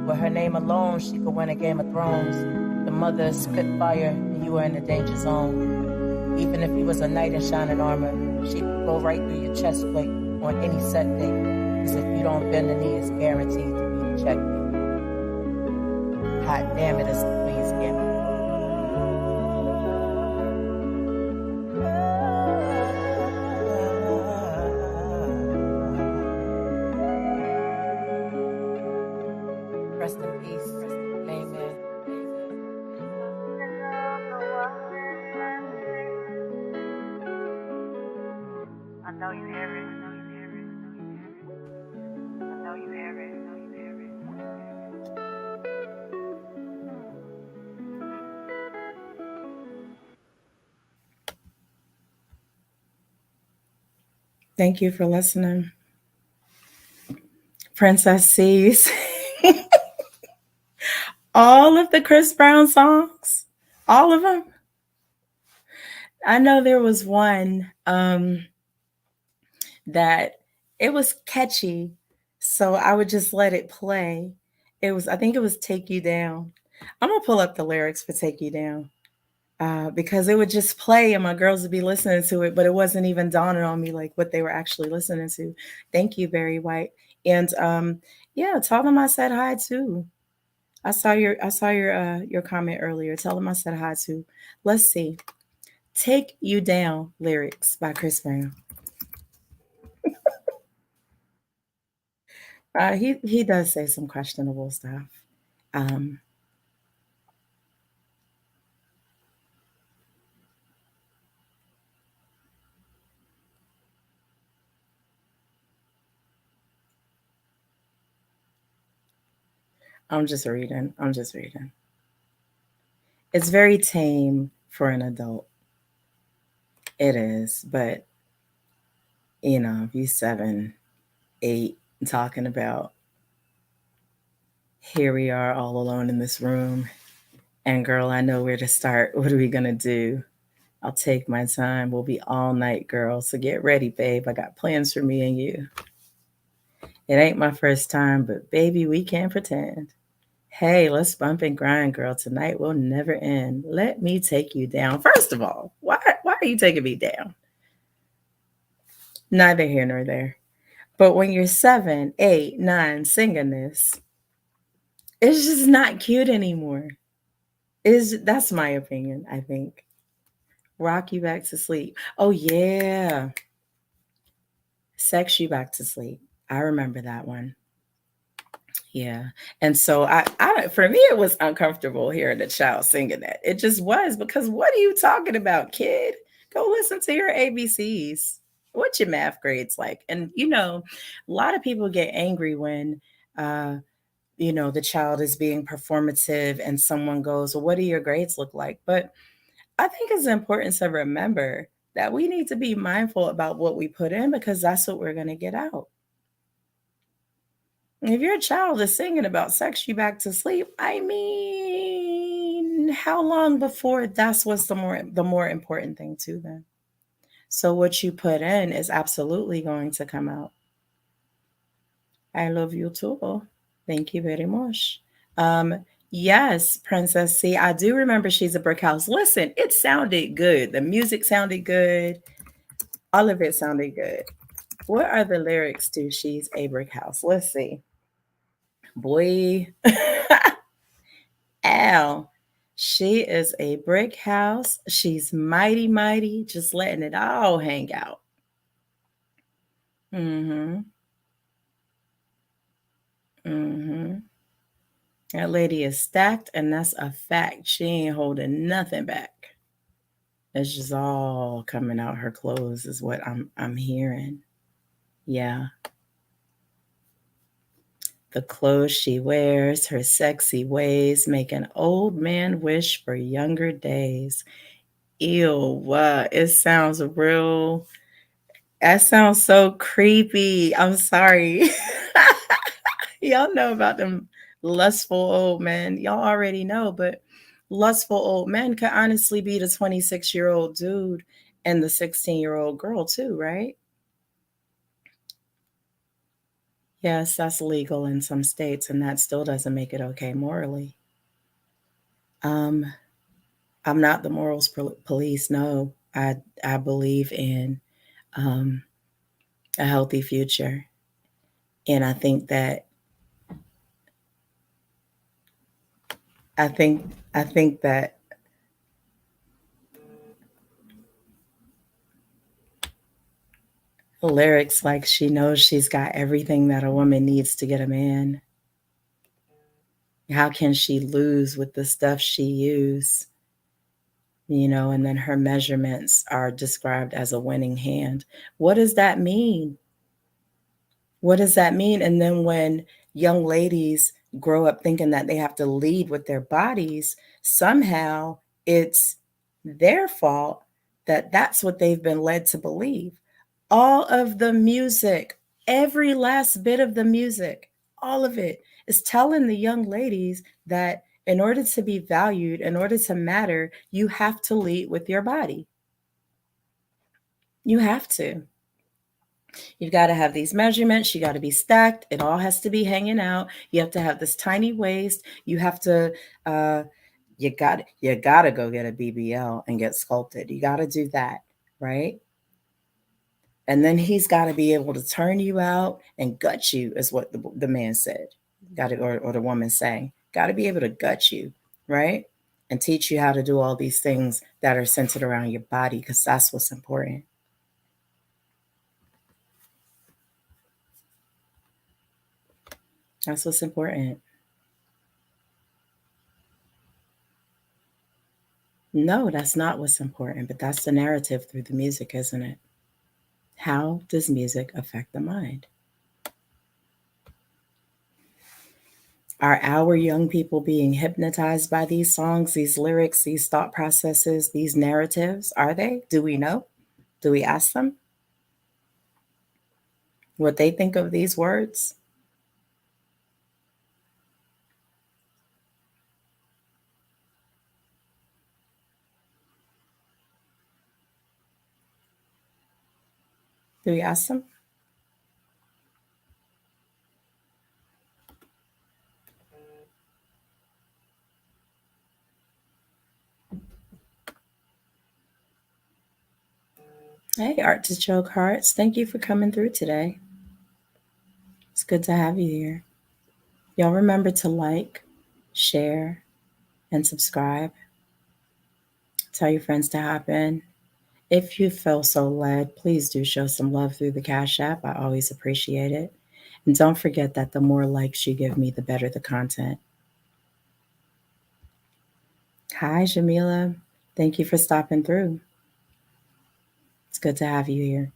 With her name alone, she could win a Game of Thrones. The mother is Spitfire, and you are in the danger zone. Even if you was a knight in shining armor, she could go right through your chest plate on any set date. Cause if you don't bend the knee, it's guaranteed to be the checkmate. Hot damn it, it's the Queen's Gambit. Rest in peace. Amen. I know you hear it. I know you hear it. Thank you for listening. Princess C's. All of the Chris Brown songs. All of them. I know there was one that it was catchy, so I would just let it play. I think it was Take You Down. I'm gonna pull up the lyrics for Take You Down because it would just play and my girls would be listening to it, but it wasn't even dawning on me like what they were actually listening to. Thank you, Barry White. And yeah, tell them I said hi too. I saw your comment earlier. Tell them I said hi too. Let's see. Take You Down lyrics by Chris Brown. He does say some questionable stuff. I'm just reading. It's very tame for an adult. It is, but you know, if you 7, 8, talking about here we are all alone in this room, and girl, I know where to start. What are we gonna do? I'll take my time. We'll be all night, girl. So get ready, babe. I got plans for me and you. It ain't my first time, but baby, we can't pretend. Hey, let's bump and grind, girl. Tonight will never end. Let me take you down. First of all, why are you taking me down? Neither here nor there. But when you're 7, 8, 9 singing this, it's just not cute anymore. That's my opinion, I think. Rock you back to sleep. Oh yeah. Sex you back to sleep. I remember that one. Yeah. And so for me, it was uncomfortable hearing a child singing that. It just was because what are you talking about, kid? Go listen to your ABCs. What's your math grades like? And a lot of people get angry when uh, the child is being performative and someone goes, well, what do your grades look like? But I think it's important to remember that we need to be mindful about what we put in because that's what we're going to get out. If your child is singing about sex you back to sleep, I mean, how long before that's what's the more important thing to them? So what you put in is absolutely going to come out. I love you too. Thank you very much. Um, yes, Princess C. I do remember She's a Brick House. Listen, it sounded good. The music sounded good. All of it sounded good. What are the lyrics to She's a Brick House? Let's see. Boy. Al. She is a brick house. She's mighty, mighty, just letting it all hang out. Mm-hmm. Mm-hmm. That lady is stacked, and that's a fact. She ain't holding nothing back. It's just all coming out her clothes, is what I'm hearing. Yeah. The clothes she wears, her sexy ways, make an old man wish for younger days. Ew, what? It sounds real. That sounds so creepy. I'm sorry. Y'all know about them lustful old men. Y'all already know, but lustful old men could honestly be the 26-year-old dude and the 16-year-old girl, too, right? Yes, that's legal in some states, and that still doesn't make it okay morally. Um, I'm not the morals police. No, I believe in um, a healthy future, and I think that lyrics like she knows she's got everything that a woman needs to get a man. How can she lose with the stuff she used? And then her measurements are described as a winning hand. What does that mean? What does that mean? And then when young ladies grow up thinking that they have to lead with their bodies, somehow it's their fault that that's what they've been led to believe. All of the music, every last bit of the music, all of it is telling the young ladies that in order to be valued, in order to matter, you have to lead with your body. You have to. You've got to have these measurements. You got to be stacked. It all has to be hanging out. You have to have this tiny waist. You have to, you got to go get a BBL and get sculpted. You got to do that, right? And then he's got to be able to turn you out and gut you, is what the man said. Got to, or the woman saying, got to be able to gut you, right? And teach you how to do all these things that are centered around your body, because that's what's important. That's what's important. No, that's not what's important, but that's the narrative through the music, isn't it? How does music affect the mind? Are our young people being hypnotized by these songs, these lyrics, these thought processes, these narratives? Are they? Do we know? Do we ask them what they think of these words? Do we ask them? Hey, Artichoke Hearts, thank you for coming through today. It's good to have you here. Y'all remember to like, share, and subscribe. Tell your friends to hop in. If you feel so led, please do show some love through the Cash App. I always appreciate it. And don't forget that the more likes you give me, the better the content. Hi, Jamila. Thank you for stopping through. It's good to have you here.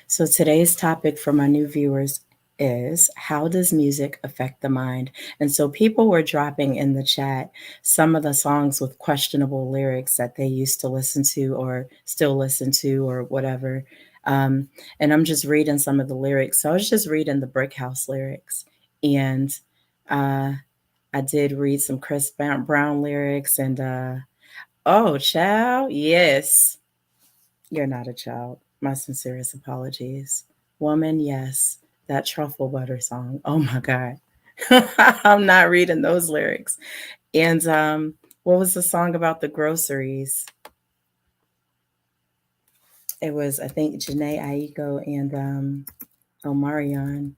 So, today's topic for my new viewers is how does music affect the mind? And so, people were dropping in the chat some of the songs with questionable lyrics that they used to listen to or still listen to or whatever. Um, and I'm just reading some of the lyrics. So, I was just reading the Brick House lyrics. And uh, I did read some Chris Brown lyrics. And oh, child, yes. You're not a child. My sincerest apologies. Woman, yes. That truffle butter song. Oh my God. I'm not reading those lyrics. And what was the song about the groceries? It was, I think, Janae Aiko and Omarion.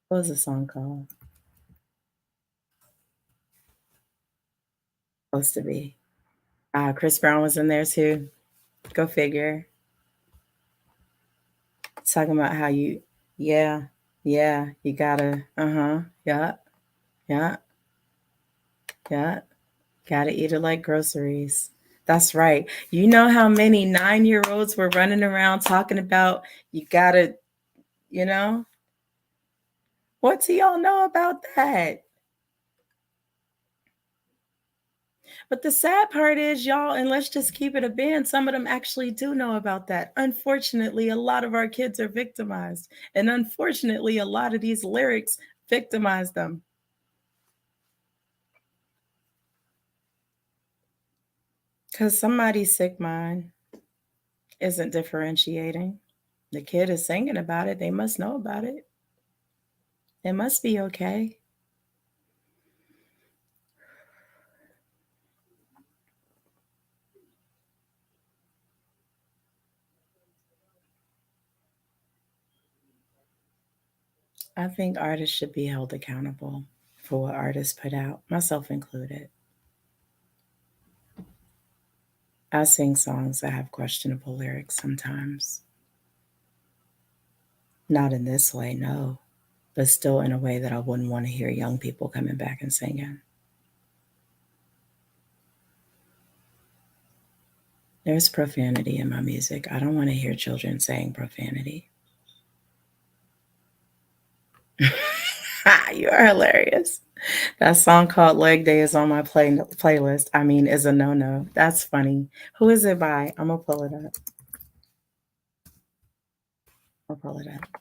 What was the song called? Supposed to be. Chris Brown was in there too. Go figure. Talking about how you, yeah, yeah, you gotta, yeah, yeah, yeah. Gotta eat it like groceries. That's right. You know how many 9-year olds were running around talking about you gotta, you know? What do y'all know about that? But the sad part is, y'all, and let's just keep it a band, some of them actually do know about that. Unfortunately, a lot of our kids are victimized. And unfortunately, a lot of these lyrics victimize them. Because somebody's sick mind isn't differentiating. The kid is singing about it. They must know about it. It must be okay. I think artists should be held accountable for what artists put out, myself included. I sing songs that have questionable lyrics sometimes. Not in this way, no, but still in a way that I wouldn't want to hear young people coming back and singing. There's profanity in my music. I don't want to hear children saying profanity. You are hilarious. That song called Leg Day is on my playlist. I mean, is a no. That's funny. Who is it by? I'm going to pull it up. I'll pull it up.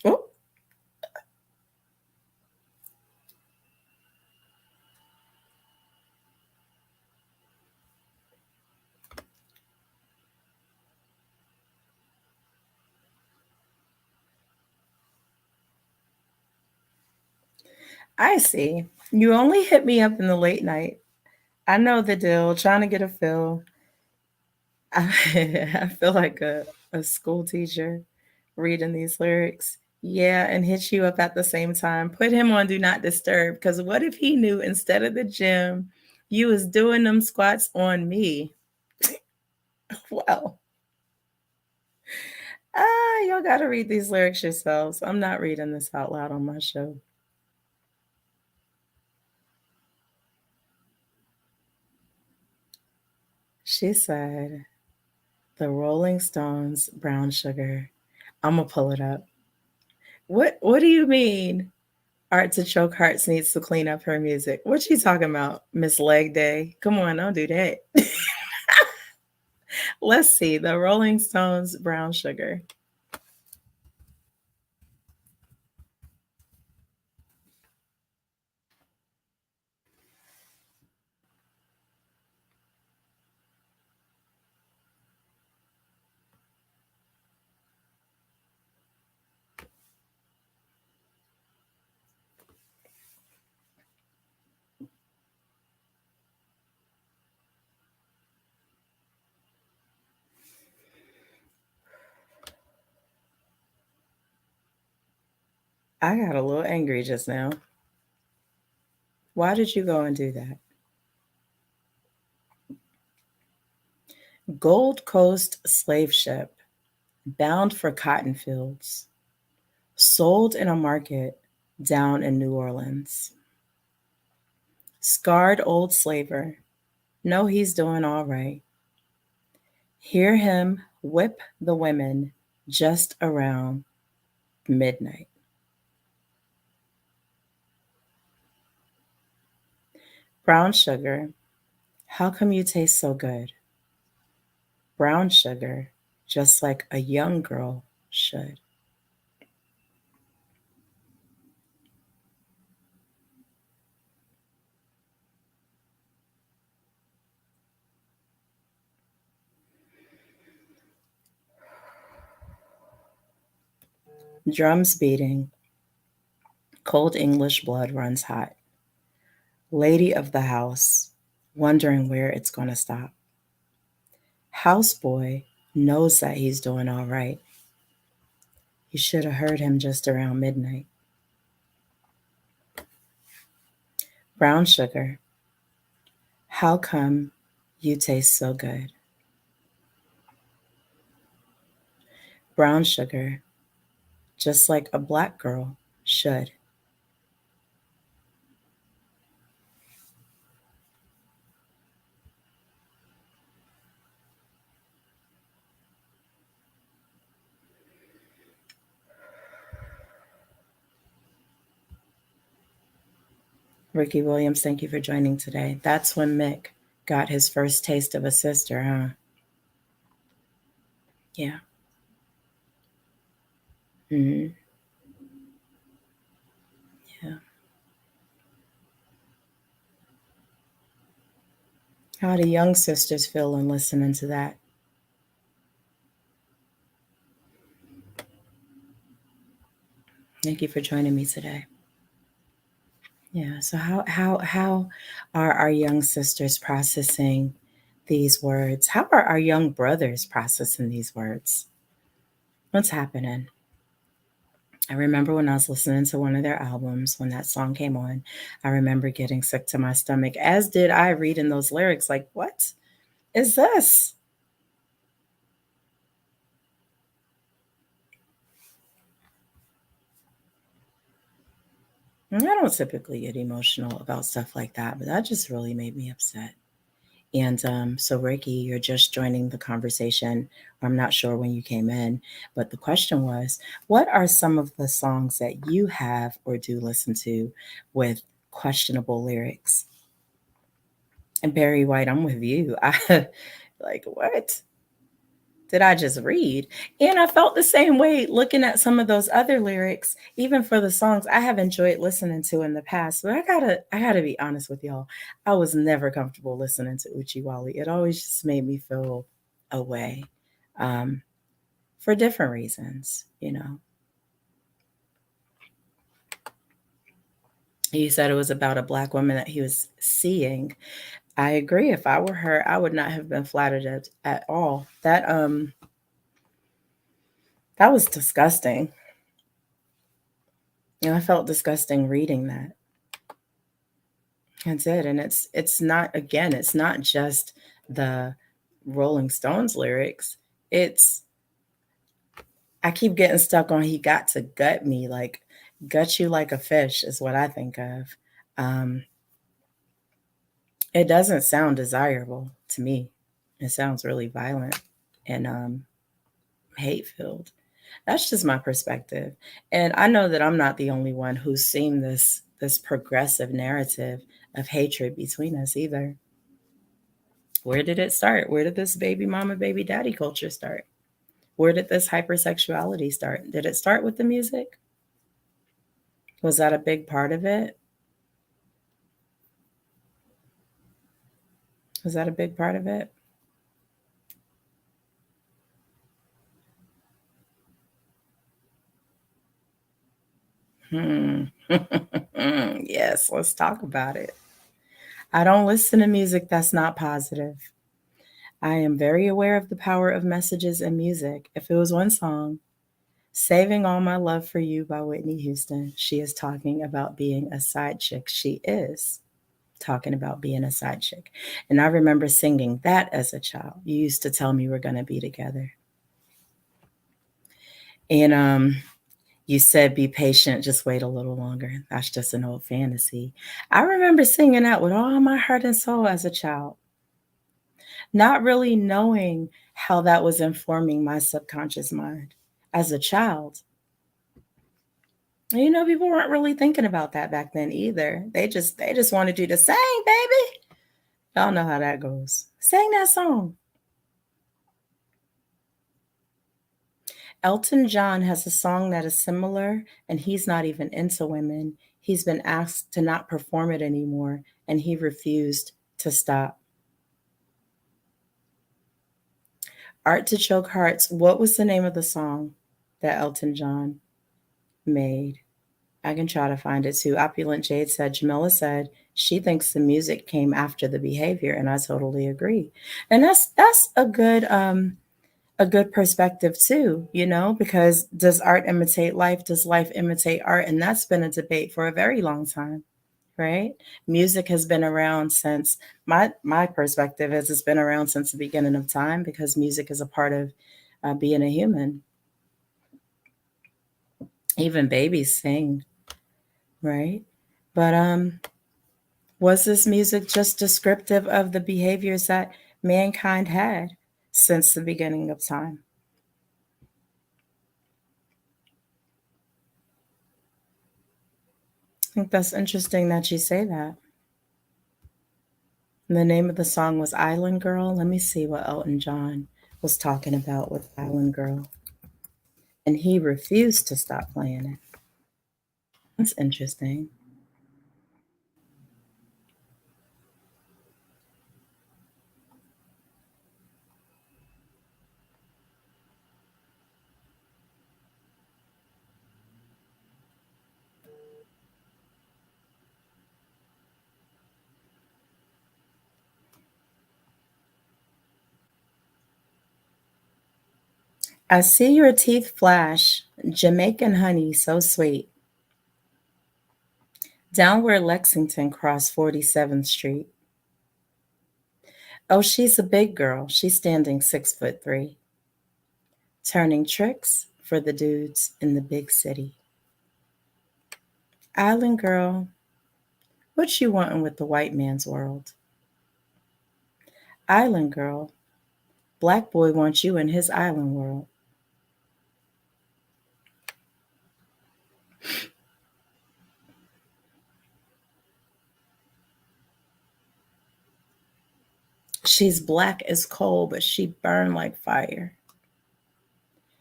Oh, I see. You only hit me up in the late night. I know the deal. Trying to get a feel. I, I feel like a school teacher reading these lyrics. Yeah, and hit you up at the same time. Put him on Do Not Disturb. Because what if he knew instead of the gym, you was doing them squats on me? Well, y'all got to read these lyrics yourselves. I'm not reading this out loud on my show. She said, the Rolling Stones, Brown Sugar. I'm gonna pull it up. What do you mean? Art to Choke Hearts needs to clean up her music. What you talking about, Miss Leg Day? Come on, don't do that. Let's see. The Rolling Stones, Brown Sugar. I got a little angry just now. Why did you go and do that? Gold Coast Slave Ship. bound for cotton fields, sold in a market down in New Orleans. Scarred old slaver, know he's doing all right. Hear him whip the women just around midnight. Brown sugar, how come you taste so good? Brown sugar, just like a young girl should. Drums beating, cold English blood runs hot. Lady of the house, wondering where it's going to stop. Houseboy knows that he's doing all right. You should have heard him just around midnight. Brown sugar, how come you taste so good? Brown sugar, just like a black girl should. Ricky Williams, thank you for joining today. That's when Mick got his first taste of a sister, huh? Yeah. Mm-hmm. Yeah. How do young sisters feel in listening to that? Thank you for joining me today. Yeah. So how are our young sisters processing these words? How are our young brothers processing these words? What's happening? I remember when I was listening to one of their albums, when that song came on, I remember getting sick to my stomach, as did I reading those lyrics. Like, what is this? And I don't typically get emotional about stuff like that, but that just really made me upset. And so, Ricky, you're just joining the conversation. I'm not sure when you came in, but the question was, what are some of the songs that you have or do listen to with questionable lyrics? And Barry White, I'm with you. I like, what did I just read? And I felt the same way looking at some of those other lyrics, even for the songs I have enjoyed listening to in the past. But I gotta be honest with y'all. I was never comfortable listening to Uchi Wally. It always just made me feel away, um, for different reasons, you know. He said it was about a black woman that he was seeing. I agree. If I were her, I would not have been flattered at all. That was disgusting. And I felt disgusting reading that. That's it. And it's not, again, it's not just the Rolling Stones lyrics. It's I keep getting stuck on he got to gut me, like gut you like a fish is what I think of. Um, it doesn't sound desirable to me. It sounds really violent and hate filled. That's just my perspective. And I know that I'm not the only one who's seen this progressive narrative of hatred between us either. Where did it start? Where did this baby mama, baby daddy culture start? Where did this hypersexuality start? Did it start with the music? Was that a big part of it? Was that a big part of it? Hmm. Yes, let's talk about it. I don't listen to music that's not positive. I am very aware of the power of messages and music. If it was one song, Saving All My Love for You by Whitney Houston, she is talking about being a side chick. She is talking about being a side chick. And I remember singing that as a child. You used to tell me we're going to be together. And you said be patient, just wait a little longer. That's just an old fantasy. I remember singing that with all my heart and soul as a child, not really knowing how that was informing my subconscious mind as a child. And, people weren't really thinking about that back then either. They just wanted you to sing, baby. Y'all know how that goes. Sing that song. Elton John has a song that is similar, and he's not even into women. He's been asked to not perform it anymore, and he refused to stop. Art to Choke Hearts, what was the name of the song that Elton John made? I can try to find it too. Opulent Jade said, Jamila said, she thinks the music came after the behavior, and I totally agree. And that's a good perspective too, because does art imitate life? Does life imitate art? And that's been a debate for a very long time, right? Music has been around since my perspective is it's been around since the beginning of time because music is a part of being a human. Even babies sing, right? But was this music just descriptive of the behaviors that mankind had since the beginning of time? I think that's interesting that you say that. And the name of the song was Island Girl. Let me see what Elton John was talking about with Island Girl. And he refused to stop playing it. That's interesting. I see your teeth flash. Jamaican honey, so sweet. Down where Lexington crossed 47th Street. Oh, she's a big girl. She's standing 6'3", turning tricks for the dudes in the big city. Island girl, what you wantin' with the white man's world? Island girl, black boy wants you in his island world. She's black as coal, but she burn like fire.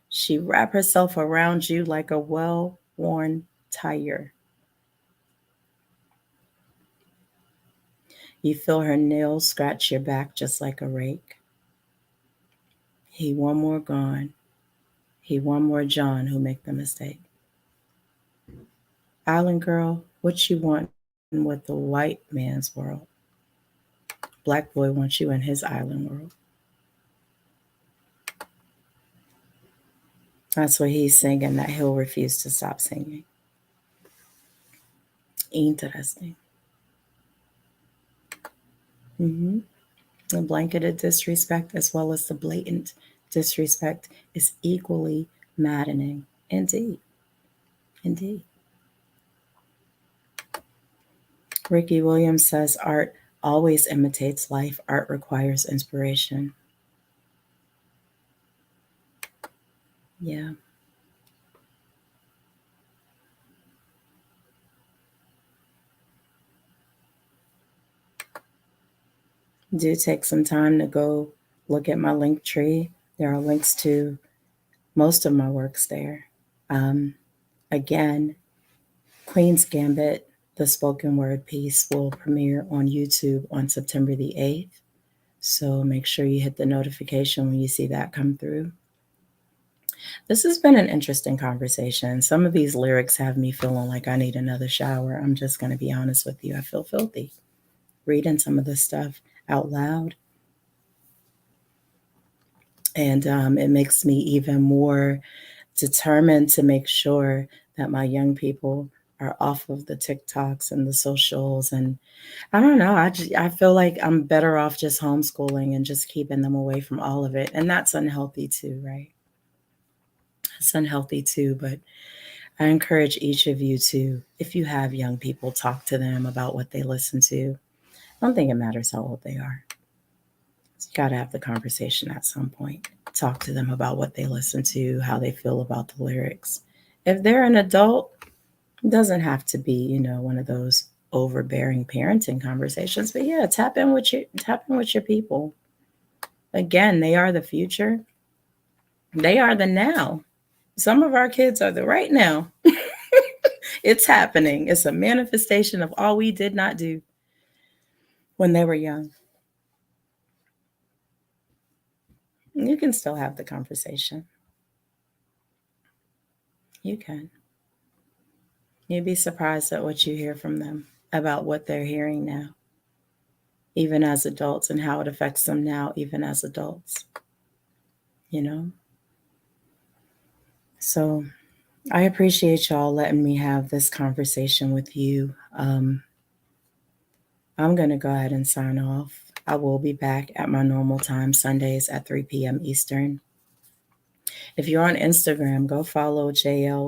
She wrap herself around you like a well-worn tire. You feel her nails scratch your back just like a rake. He one more gone. He one more John who make the mistake. Island girl, what you want with the white man's world? Black boy wants you in his island world. That's what he's singing, that he'll refuse to stop singing. Interesting. The blanketed disrespect as well as the blatant disrespect is equally maddening. Indeed. Indeed. Ricky Williams says art always imitates life. Art requires inspiration. Yeah. Do take some time to go look at my link tree. There are links to most of my works there. Again, Queen's Gambit, the spoken word piece, will premiere on YouTube on September the 8th. So make sure you hit the notification when you see that come through. This has been an interesting conversation. Some of these lyrics have me feeling like I need another shower. I'm just going to be honest with you. I feel filthy reading some of this stuff out loud. And it makes me even more determined to make sure that my young people are off of the TikToks and the socials. And I don't know, I feel like I'm better off just homeschooling and just keeping them away from all of it. And that's unhealthy too, right? It's unhealthy too, but I encourage each of you to, if you have young people, talk to them about what they listen to. I don't think it matters how old they are. You got to have the conversation at some point. Talk to them about what they listen to, how they feel about the lyrics. If they're an adult, it doesn't have to be, one of those overbearing parenting conversations. But yeah, tap in with your people. Again, they are the future. They are the now. Some of our kids are the right now. It's happening. It's a manifestation of all we did not do when they were young. You can still have the conversation. You can. You'd be surprised at what you hear from them about what they're hearing now, even as adults, and how it affects them now, even as adults. So I appreciate y'all letting me have this conversation with you. I'm going to go ahead and sign off. I will be back at my normal time, Sundays at 3 p.m. Eastern. If you're on Instagram, go follow JL_live.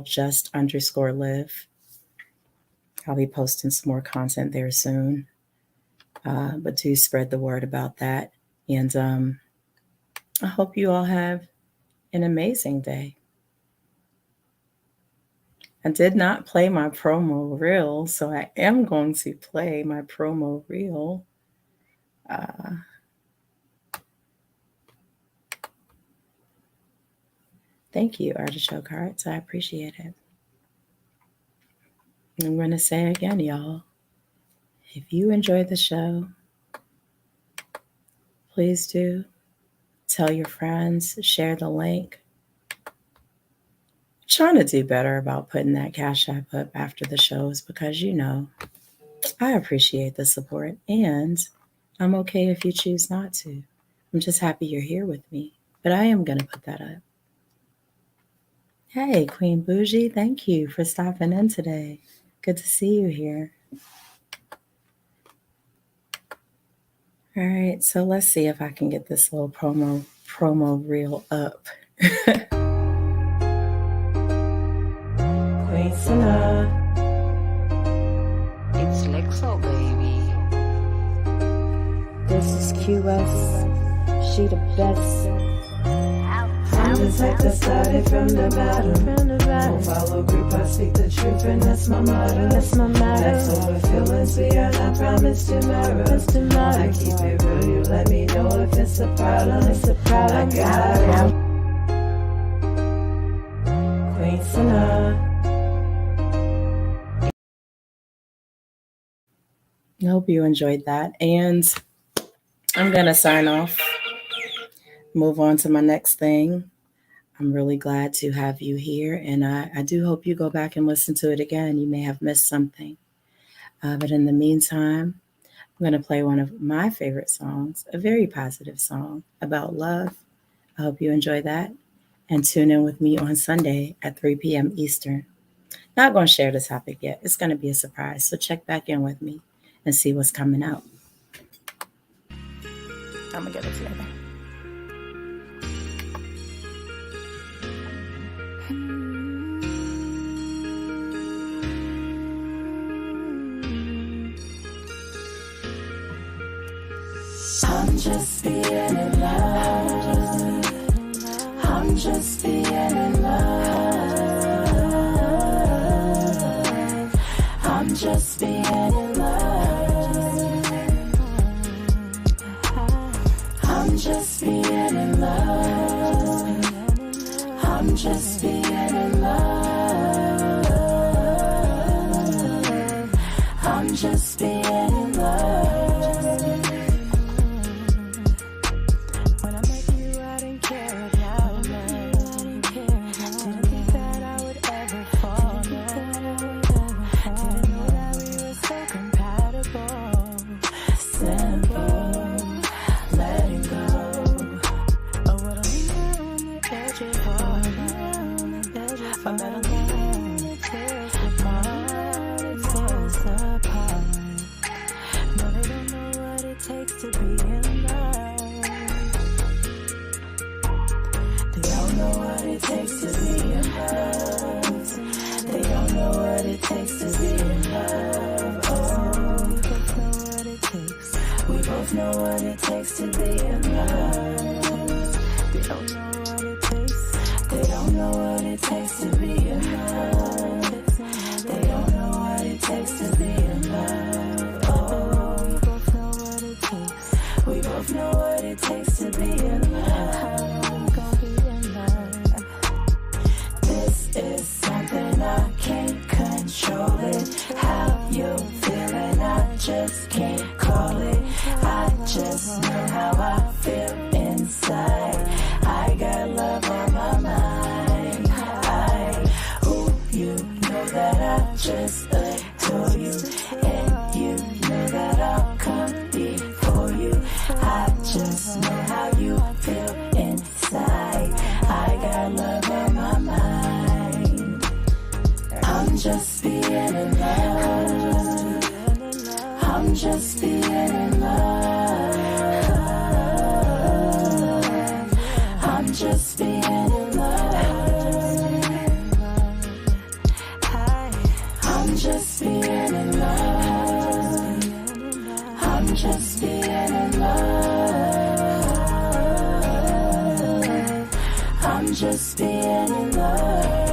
I'll be posting some more content there soon. But do spread the word about that. And I hope you all have an amazing day. I did not play my promo reel, so I am going to play my promo reel. Thank you, Artichoke Hearts. I appreciate it. I'm going to say again, y'all, if you enjoyed the show, please do tell your friends, share the link. I'm trying to do better about putting that Cash App up after the shows because, I appreciate the support, and I'm okay if you choose not to. I'm just happy you're here with me, but I am going to put that up. Hey, Queen Bougie, thank you for stopping in today. Good to see you here. All right, so let's see if I can get this little promo reel up. Queen Sanaa. It's Lexo, baby. This is QS. She the best. I'm the type that started from the bottom. Won't follow group, I speak the truth, and that's my motto. That's all the feelings we are not promised tomorrow. I keep it real, you let me know if it's a problem. I got it. Queen Sanaa. I hope you enjoyed that. And I'm going to sign off, move on to my next thing. I'm really glad to have you here. And I do hope you go back and listen to it again. You may have missed something. But in the meantime, I'm going to play one of my favorite songs, a very positive song about love. I hope you enjoy that. And tune in with me on Sunday at 3 p.m. Eastern. Not going to share the topic yet. It's going to be a surprise. So check back in with me and see what's coming out. I'm going to get it together. I'm just being in love. I'm just being in love. I'm just being in love. I'm just being in love. I'm just being in love. I'm just being in love. both know what it takes to be in love. We don't know what it takes. They don't know what it takes to be in love. They don't know what it takes to be in love. Oh, we both know what it takes. We both know what it takes to be in love. Gonna be in love. This is something I can't control it. How you feeling? I just can't call it. I just know how I feel inside. I got love on my mind. You know that I just adore you, and you know that I'll come before you. I just know how you feel inside. I got love on my mind. I'm just being in love. I'm just being in love. I'm just being in love. I'm just being in love. I'm just being in love. I'm just being in love.